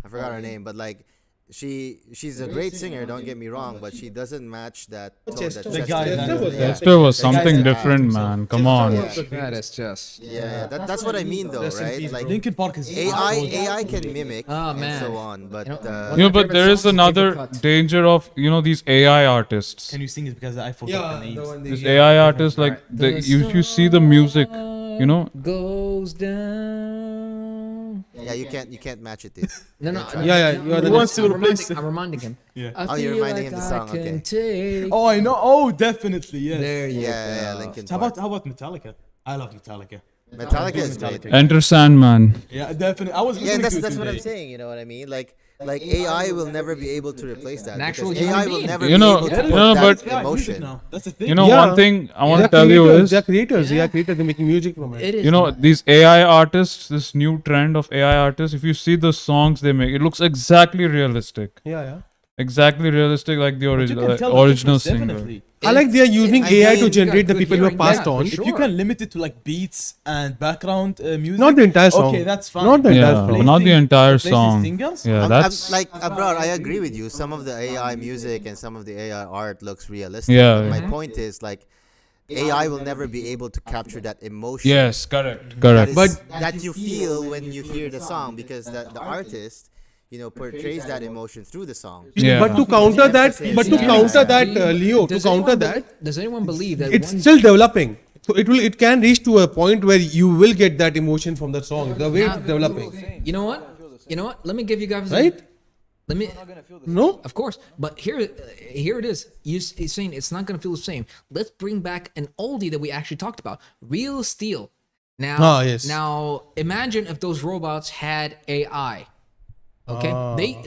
I forgot her name, but like she's a great singer. Don't get me wrong, but she doesn't match that tone that The guy Chester that- does. yeah. There was The something guys that different, have- man. Come on. Yeah. That is just. Yeah, that's what I mean though, right? Like Linkin Park is AI can mimic Oh, and man. so on, but You know, You know, but favorite there is songs is another Paper Cut. danger of these AI artists. Can you sing it because I forgot the names? These AI artists, like you see the music, you know. Goes down. yeah, you can't match it, dude. No. Yeah, you are the wants to I'm replace reminding, I'm reminding him. Yeah. I Oh, you're feel reminding like him the song, I can okay. take- Oh, I know. Oh, definitely. Yes. There you Yeah, go. Linkin How Park. about Metallica? I love Metallica. Metallica is great. Enter Sandman. Yeah, definitely. I was Yeah, listening to it that's what I'm today. saying. You know what I mean? Like like AI will never be able to replace that. Natural because human AI will being. never You be know- able to you put know, that but- emotion. now. That's the thing. You know, Yeah. one thing I want to They're tell you creators. is, They're creators. Yeah. They are creators. They're making music from it. It is. you know, these AI artists, this new trend of AI artists, if you see the songs they make, it looks exactly realistic. Yeah. Exactly realistic, like the But you original can tell the original difference, singer. definitely. I like they are using I AI mean, to you generate the good people who have hearing, passed yeah, on. for If you can limit it to like beats and background music, Not the entire song. Okay, that's fine. Not the entire Yeah, song. not the entire Replacing song. singers? Yeah, I'm that's like abroad. I agree with you. Some of the AI music and some of the AI art looks realistic. Yeah, But yeah. my point is like AI will never be able to capture that emotion. yes, correct, That correct. is, But- that you feel when you hear the song because the artist, portrays that emotion through the song. Yeah. But to counter that, Leo, to Does counter anyone that, does anyone believe that it's one- still developing. So it can reach to a point where you will get that emotion from the song. The way it's developing, You know what? You know what? Let me give you guys. right? Let me. No. Of course, but here it is. He's saying it's not gonna feel the same. Let's bring back an oldie that we actually talked about, Real Steel. Now, Ah, yes. Now imagine if those robots had AI. Okay,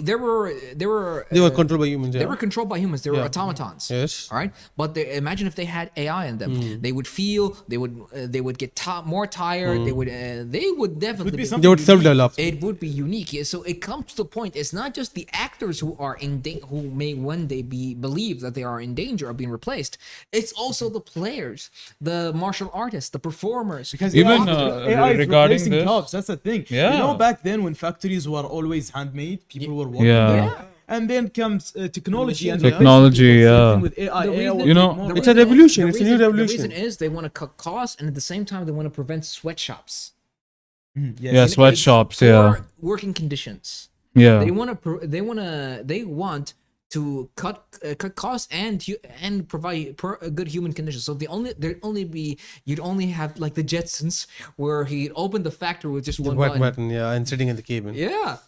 they were They were controlled by humans. they Yeah. were controlled by humans. They were Yeah. automatons. Yes. All right, but imagine if they had AI in them. They would feel. They would get more tired. They would definitely. be be- something They would self-develop. it would be unique. Yeah, so it comes to the point. It's not just the actors who are who may one day believe that they are in danger of being replaced. It's also the players, the martial artists, the performers. Because Even, AI is regarding replacing this- jobs. That's the thing. Yeah. You know, back then when factories were always handmade, people were working Yeah. there. Yeah. And then comes technology and Technology, replacing people. yeah. Same with AI. The AI reason- will You know, take more it's a revolution. the It's a new revolution. The reason is they want to cut costs, and at the same time they want to prevent sweatshops. Yes. Yeah, sweatshops. Poor Yeah, working conditions. yeah. They want to cut costs and provide good human conditions. So you'd only have like the Jetsons where he'd open the factory with just one Wet button. button, yeah, and sitting in the cabin. Yeah.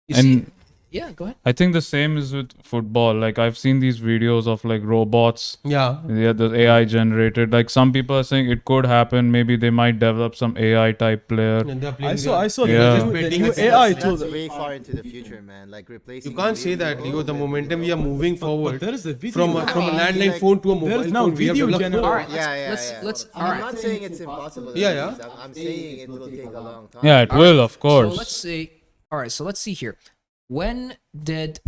You And- see? Yeah, go ahead. I think the same is with football. Like I've seen these videos of like robots. Yeah. Yeah, the AI generated. Like some people are saying it could happen. Maybe they might develop some AI type player. And they're I playing saw Yeah. the new AI That's tool. way far into the future, man. Like replacing. You can't say that, Leo. The momentum we are moving But forward there is a video. from a landline like, phone to a mobile there's now phone. We have video developed. generation. All right, Yeah, let's all I'm right. not saying it's impossible. Yeah. I'm saying it will take a long time. Yeah, it will, of So course. let's see. All right, so let's see here. When did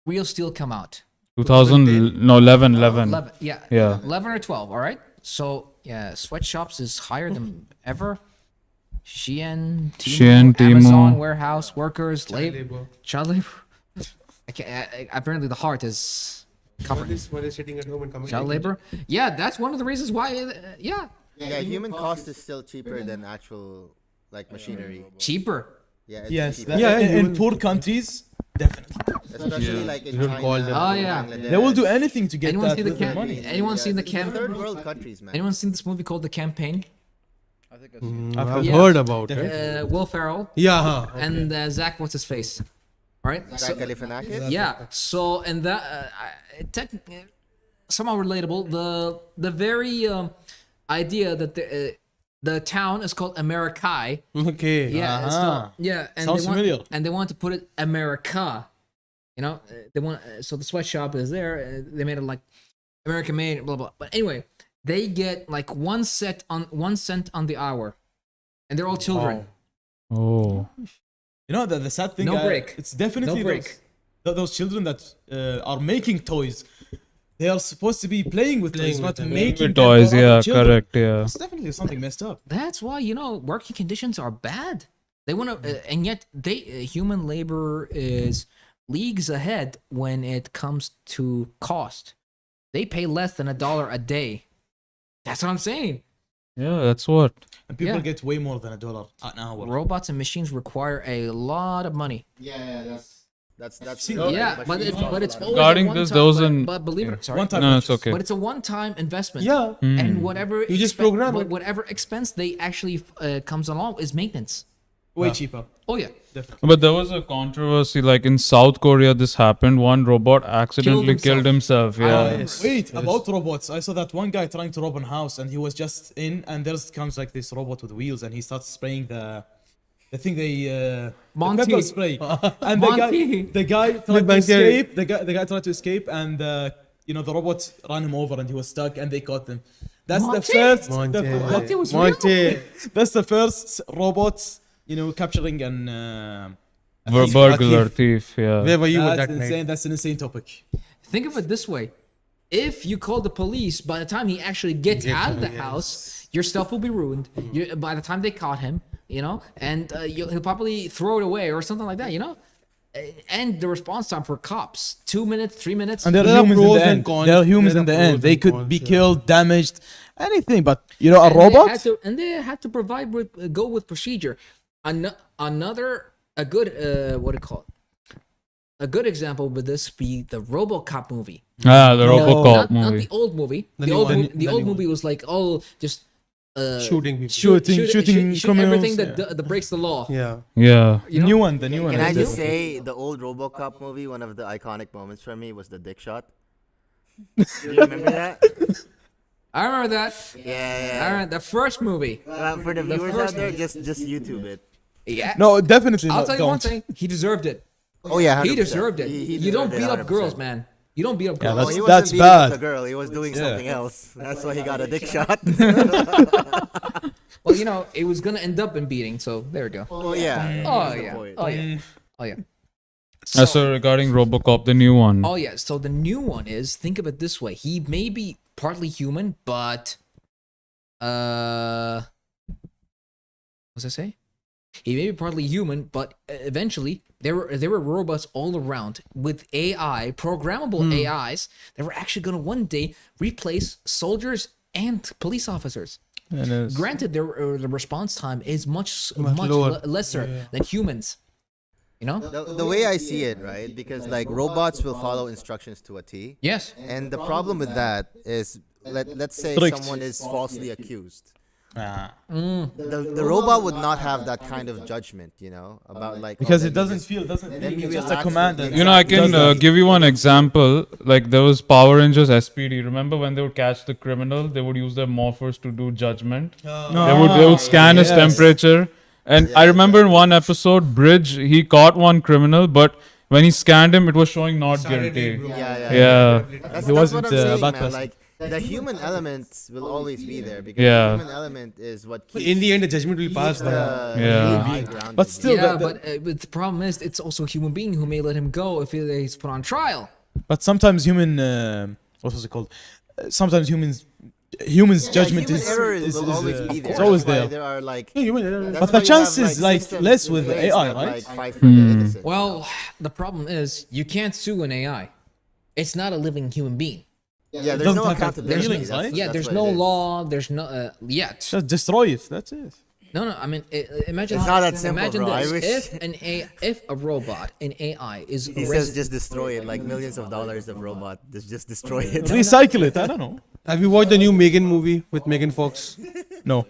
Real Steel come out? 11. 11. Yeah. Yeah. 11 or 12. All right. So yeah, sweatshops is higher than ever. Shein, Shein, Amazon Temu. warehouse workers, child labor. Apparently the heart is covering What is sitting at home and coming? child labor. Yeah, that's one of the reasons why. Yeah, Yeah, human cost is still cheaper than actual like machinery. cheaper. Yeah. It's Yes. cheaper. that- Yeah, in human- poor countries, definitely. Especially like in You don't China. call them. Oh, yeah. Bangladesh. They will do anything to get Anyone that see the little cam? money. Anyone seen the Third world countries, man. Anyone seen this movie called The Campaign? I think I've seen I've Yeah. heard about it. Will Ferrell Yeah. Huh. and Zach, what's his face? All right. Zach Galifianakis? Yeah. So and that somehow relatable. The very idea that the town is called Americai. Okay. Yeah. Uh-huh. Yeah. And Sounds they want, familiar. And they want to put it America. You know, they want so the sweatshop is there. They made it like American made, blah blah. But anyway, they get like 1 cent on the hour, and they're all children. Oh. You know, the sad thing, No break. it's definitely No break. those children that are making toys. They are supposed to be playing with toys, Playing not with them. making With them toys, for other yeah, children. correct, yeah. It's definitely something messed up. That's why working conditions are bad. They want to, and yet human labor is leagues ahead when it comes to cost. They pay less than $1 a day. That's what I'm saying. Yeah, that's what. And people Yeah. get way more than $1 an hour. Robots and machines require a lot of money. That's Yeah, but it's always Regarding a one this, time, there was but, an- but believe it, sorry, One time No, it's purchase. okay. but it's a one-time investment. Yeah. And whatever You just program it. whatever expense they actually comes along is maintenance. Way cheaper. Oh yeah, Definitely. But there was a controversy, like in South Korea, this happened. One robot accidentally killed himself. Yeah. yes. Wait, about robots. I saw that one guy trying to rob a house and he was just in and there comes like this robot with wheels and he starts spraying the I think the Monty. pepper spray, and Monty. the guy tried to Bang Theory. escape. The guy tried to escape, and the robots ran him over, and he was stuck, and they caught him. That's Monty? the first. Monty. Monty was Monty. That's the first robots, capturing an. Burglar, thief, yeah. Where were you with That's that insane. night? That's an insane topic. Think of it this way. If you call the police, by the time he actually gets out of the house, your stuff will be ruined. By the time they caught him, and he'll probably throw it away or something like that, And the response time for cops, 2 minutes, 3 minutes. And there There are are humans in pros the and end. cons. There are humans There in are the pros end. They and could cons, be yeah. killed, damaged, anything. But a And robot. they had to provide go with procedure. Another a good what do you call it? A good example would this be the RoboCop movie. Ah, the RoboCop Not movie. the old movie. The The new old one. movie, the The old new movie was like just Shooting people. Shooting shoot criminals. everything that breaks the law. Yeah. Yeah. The new one. The new one. Can I is just different. say the old RoboCop movie? One of the iconic moments for me was the dick shot. Do you remember that? I remember that. Yeah. I remember the first movie. For the viewers first out there, just YouTube it. Yeah. No, definitely I'll not. tell you one Don't. thing. He deserved it. Oh yeah, 100%. He deserved it. He You don't deserved beat it, up girls, 100%. man. You don't beat up Yeah, girls. Oh, he wasn't that's beating up bad. the girl. He was doing something else. That's why he got a dick shot. Well, it was gonna end up in beating. So there we go. Oh yeah. Oh that's the yeah. point. Oh yeah. Oh yeah. So regarding RoboCop, the new one. Oh yeah. So the new one is, think of it this way. He may be partly human, but what was I say? He may be partly human, but eventually there were robots all around with AI, programmable AIs that were actually gonna one day replace soldiers and police officers. Granted, the response time is much lower. lesser than humans. The way I see it, right? Because like robots will follow instructions to a T. Yes. And the problem with that is, let's say Strict. someone is falsely accused. Ah. The robot would not have that kind of judgment, about like Because oh, it let me doesn't just- feel, doesn't let feel. me It's just a relax command. with and- I can give you one example. Like there was Power Rangers SPD. Remember when they would catch the criminal, they would use their morphers to do judgment. They would scan his yes. temperature. And I remember in one episode, Bridge, he caught one criminal, but when he scanned him, it was showing not guilty. Yeah. Yeah. That's He wasn't what I'm saying, a bad man. person. Like the human element will always be there because Yeah. the human element is what keeps, In the end, the judgment will pass. keeps the Yeah. AI grounded. But still, Yeah, the- but the problem is, it's also a human being who may let him go if he's put on trial. but sometimes human. What was it called? Sometimes humans' judgment human is error is will always be there. it's always That's why there. There are like, But that's the why you chance have, is like systems less in with place AI, that, right? like, fight for the innocent. Well, the problem is, you can't sue an AI. It's not a living human being. Yeah, there's doesn't no have accountability. feelings, That's- right? Yeah, that's there's what no it is. law. There's no yet. Just destroy it. That's it. No. I mean, imagine. It's not that simple, Imagine bro. I this: wish- if a robot, an AI, is He says just destroy it, like millions of dollars of robot. Just destroy it. Recycle it. I don't know. Have you watched the new Megan movie with Megan Fox? No.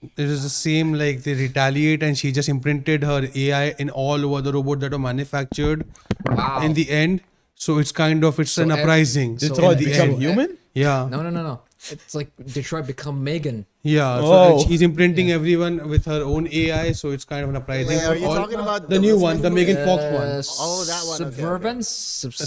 It is the same, like they retaliate and she just imprinted her AI in all over the robots that were manufactured Wow. in the end. So it's kind of, it's an ev- uprising. so Detroit in the become end. human? Yeah. No. It's like Detroit become Megan. Yeah. So Oh. she's imprinting everyone with her own AI. So it's kind of an uprising. Wait, are for you all- talking about the the new Will one, Smith the movie? Megan Fox one? Oh, that one, okay, okay. Subservience.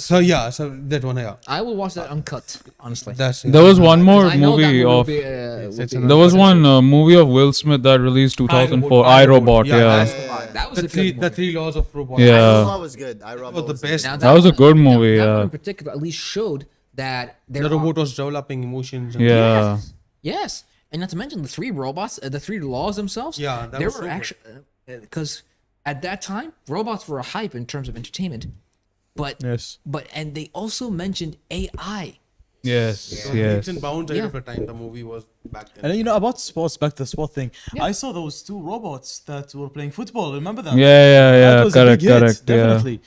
So yeah, so that one, yeah. I will watch that uncut. Honestly. That's There was one more I know that movie will of. be, it's will an- be- There was one movie of Will Smith that released 2004, iRobot. Yeah, Yeah. That was the a three, good the movie. three laws of robots. Yeah. iRobot was good. iRobot was the was best. Now, That was a good movie. That one Yeah. in particular at least showed that there The are- robot was developing emotions. And Yeah. Yes, and not to mention the three robots, the three laws themselves. Yeah, that they was were so good. actually because at that time robots were a hype in terms of entertainment, but Yes. and they also mentioned AI. Yes. So Yes. leaps and bounds ahead Yeah. of the time the movie was back then. And then, about sports, back to the sport thing. Yeah. I saw those two robots that were playing football. Remember that? Yeah. That was a Correct. big hit, Correct. Yeah. Definitely.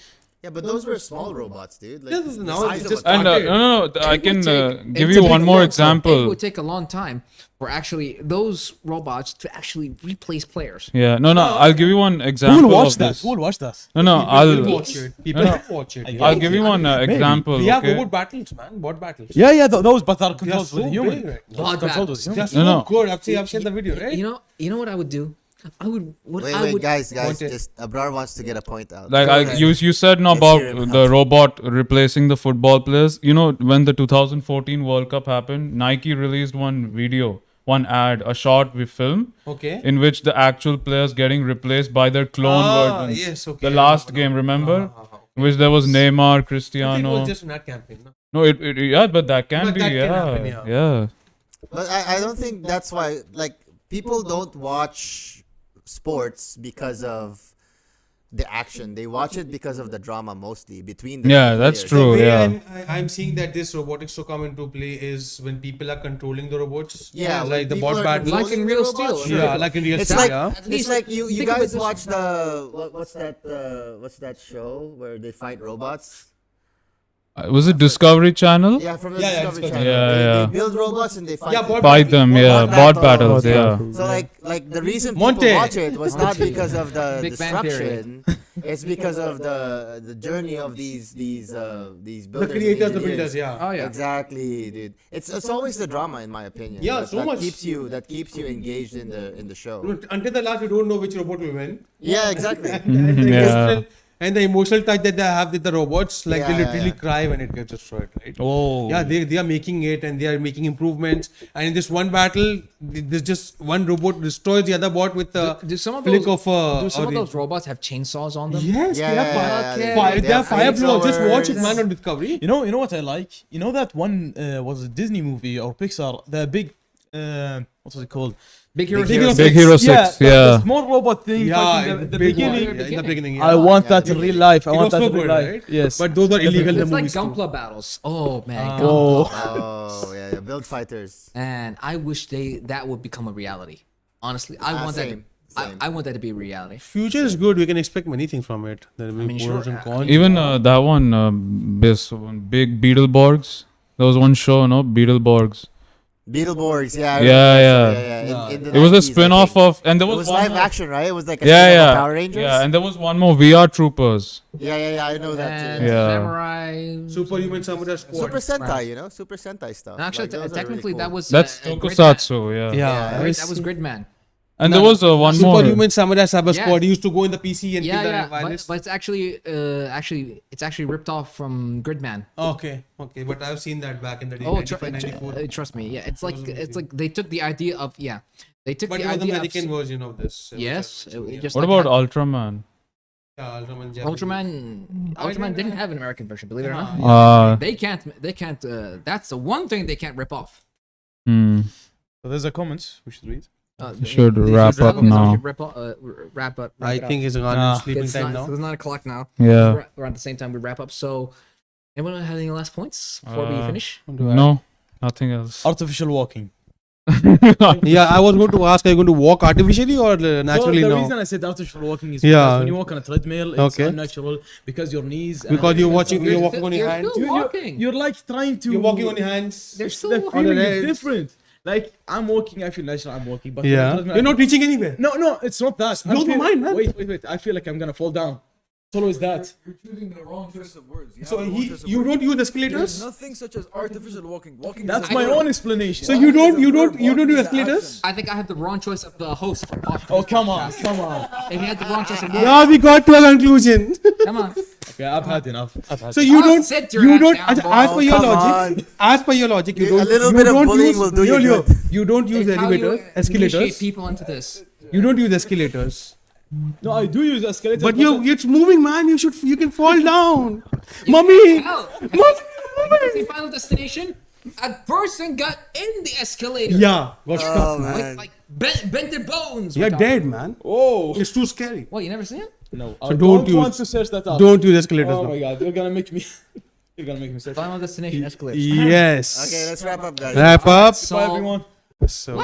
Yeah, but those were small robots, dude. Like, This is the now size it's of just a And car. no, I It can would take- give it's you a one big more long- It example. would take a long time for actually those robots to actually replace players. Yeah. No. I'll give you one Who example will watch of that? this. Who will watch that? No. People I'll. watch it. People No, watch it. I'll give you one example. We have Okay? robot battles, man. Bot battles. Yeah, those, but are They are controlled so with human. big right now. Bot Controlled with battles. human. They're so No. good. I've seen the video, right? You know what I would do? I would. What Wait, I wait, would. guys, just Abrar wants to get a point out. Like Go ahead. you said now Let's about hear him the out. robot replacing the football players. You know, when the 2014 World Cup happened, Nike released one ad, a short film Okay. in which the actual players getting replaced by their clone versions. Yes, okay. The last game, remember? In which there was Neymar, I think it Cristiano. was just an ad campaign. No? No, yeah, but that can But be, that can yeah, happen, yeah. yeah. But I don't think that's why. Like, people don't watch sports because of the action. They watch it because of the drama mostly between the Yeah, two that's players. true. The way yeah. I'm seeing that this robotics to come into play is when people are controlling the robots. Yeah, like the people bot are battles. Like in controlling the Real robots, Steel. sure. Yeah, like in real It's life. like Yeah. At it's least like you think of it guys this watch the what's that show where they fight robots? Was it Discovery Channel? Yeah, from the Yeah, yeah, Discovery Discovery. Channel. Yeah, they, yeah. they build robots and they fight. Yeah, people. Fight them, yeah. Bot battles, yeah. So like the reason people Monte. watch it was not because of the Big Bang Theory. destruction. It's because of the journey of these builders. The and creators, the engineers. builders, yeah. Oh yeah. Exactly, dude. It's always the drama, in my opinion. Yeah, that, so that much. keeps you engaged in the show. Until the last, you don't know which robot will win. Yeah, exactly. And the Yeah. emotional- And the emotional touch that they have with the robots, like they Yeah, literally yeah. cry when it gets destroyed, right? Oh. Yeah, they are making it and they are making improvements. And in this one battle, there's just one robot destroys the other bot with the Do some of flick those? of Do some of orange. those robots have chainsaws on them? Yes, Yeah, they have yeah, fire. yeah, Fire, they they have have fire blow. Just watch it, flamethrowers. man, on Discovery. You know what I like? You know that one was a Disney movie or Pixar, the big, what was it called? Big Hero Big Hero Six. Big Hero 6, the yeah. small robot thing. Yeah, fighting in the big one, beginning. yeah, in the beginning. I Yeah. want Yeah, that in real life. I It want was that so in real good, life. right? Yes. But those are illegal in the It's like movies. too. Gunpla battles. Oh man. Ah. Gunpla. Oh yeah, build fighters. And I wish that would become a reality. Honestly, I want that. Same, I, same. I want that to be a reality. Future is good. We can expect many things from it. There will be mean, pros sure, and cons. Even that one, this one, big Beetleborgs. There was one show, no? Beetleborgs. Beetleborgs, yeah. I Yeah, remember that yeah. show, yeah. In the It was a 90s, I spin-off think. of, and there It was, was one live more. action, right? It was like a Yeah, spin-off of yeah. Power Rangers. Yeah, and there was one more, VR Troopers. yeah. I know that And too. Yeah. Samurai. Superhuman Samurai Squad. Super Sentai, Super Sentai stuff. Actually, Like, those are really technically, cool. that was That's Gridman. Tokusatsu, yeah. Yeah. That was Gridman. And there was one more. Superhuman Samurai Cyber Yeah. Squad. He used to go in the PC and Yeah, kill yeah, the violence. but it's actually ripped off from Gridman. Okay, but I've seen that back in the day. Oh, 95, 94. trust me. Yeah, it's like they took the idea of they took But the it was the idea American of version of this. yes. Yeah. Just What like about how- Ultraman? Yeah, Ultraman didn't have an American version, believe it or not. They can't. That's the one thing they can't rip off. So there's a comment we should read. We should wrap up now. Wrap up. I think it's gone Nah. sleeping it's time not, now. it's 9 o'clock now. Yeah. We're at the same time we wrap up. So, anyone have any last points before we finish? No, nothing else. Artificial walking. Yeah, I was going to ask, are you going to walk artificially or naturally so the now? reason I said artificial walking is Yeah. because when you walk on a treadmill, it's Okay. unnatural because your knees. Because you're watching, You're you're walking still- on your you're hands. still walking. You're like trying to. You're walking on your hands. They're still The walking. feeling On is the legs. different. Like I'm walking, I feel natural. I'm walking, but Yeah, on a treadmill, you're not reaching anywhere. No, it's not that. Blow my mind, man. Wait. I feel like I'm gonna fall down. It's always that. You're choosing the wrong choice of words. You So have the wrong choice of you words. don't use There's escalators. nothing such as artificial walking. Walking. That's is a my verb. own explanation. So you don't Walking is a verb. do Walking is an escalators. action. I think I have the wrong choice of the host. For Oh come on. If he had the wrong choice of words, Yeah, we got to a conclusion. come on. Okay, I've had enough. So you Oh, don't sit your you ass don't down, bro. as per your Come logic. As per your logic, you A don't. little you bit of don't bullying use- will do you Yo, good. you don't use It's how you elevators, escalators. initiate people into this. You don't use escalators. No, I do use escalators. But it's moving, man. You can fall down. You Mommy, can't help. mommy. The final destination, a person got in the escalator. Yeah, got stuck. Oh man. man. Like bent their bones. You're we're talking. dead, man. Oh It's too scary. What, you never seen it? no, So I don't don't want use- to search that up. Don't use escalators Oh now. my god, you're gonna make me. You're gonna make me search. Final destination escalator. Yes. Okay, let's wrap up, guys. Wrap up. So, Bye everyone. So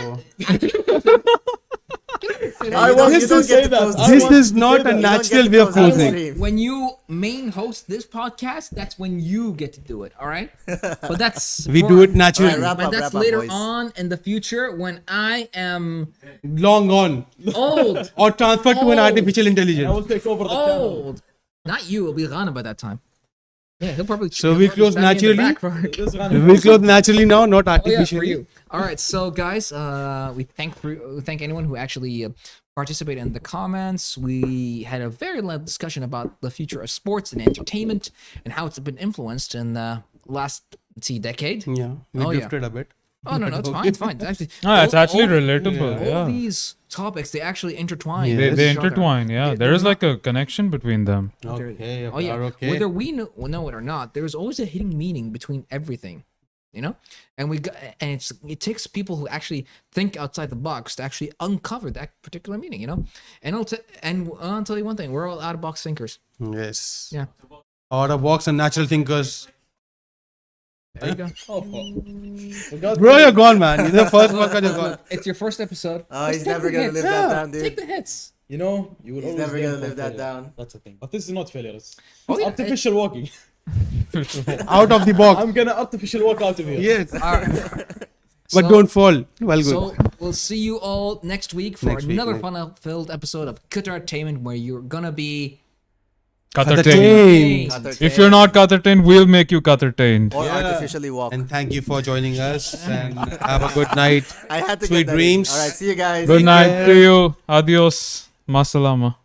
I want you Just don't to get say to that. close I this want is to not say a that. You don't natural get way to of close the closing. stream. when you main host this podcast, that's when you get to do it. All right. But that's We for- do it naturally. Alright, wrap But up, that's wrap up, later boys. on in the future when I am Long gone. old. Or transferred to an Oh. artificial I intelligence. will take over the channel. Old. Not you. It'll be Ghana by that time. Yeah, he'll probably. So he'll we probably close stab me in the naturally? back for- This random We close naturally now, not Oh yeah, for artificially. you. All right, so guys, we thank anyone who actually participated in the comments. We had a very long discussion about the future of sports and entertainment and how it's been influenced in the last decade. Yeah, we Oh, yeah. drifted a bit. Oh no, it's fine, it's fine. Actually, It's actually all relatable. these topics they actually intertwine. Yeah. They with they each other. intertwine. Yeah, there is like a connection between them. Okay, Oh yeah. okay. Whether we know it or not, there's always a hidden meaning between everything, you know. And it takes people who actually think outside the box to actually uncover that particular meaning, you know. And I'll tell you one thing: we're all out of box thinkers. Yes. Yeah. Out of box and natural thinkers. There you go. Bro, you're gone, man. You're the first podcast you're gone. It's your first episode. Oh, Just he's take never the gonna hits. live that down, dude. Take the hits. You know, you will He's always never learn gonna from live that failure. down. That's the thing. But this is not failure. It's Oh, yeah. artificial walking. Out of the box. I'm gonna artificial walk out of here. Yes. All right. But So- don't fall. Well, good. So we'll see you all next week for Next week, another mate. fun-filled episode of Qatartainment, where you're gonna be Qatartained. Qatartained. If you're not Qatartained, we'll make you Qatartained. Or artificially walk. And thank you for joining us. And have a good night. I had to Sweet get that in. dreams. All right, see you guys. Good night to you. Adios. Masalama.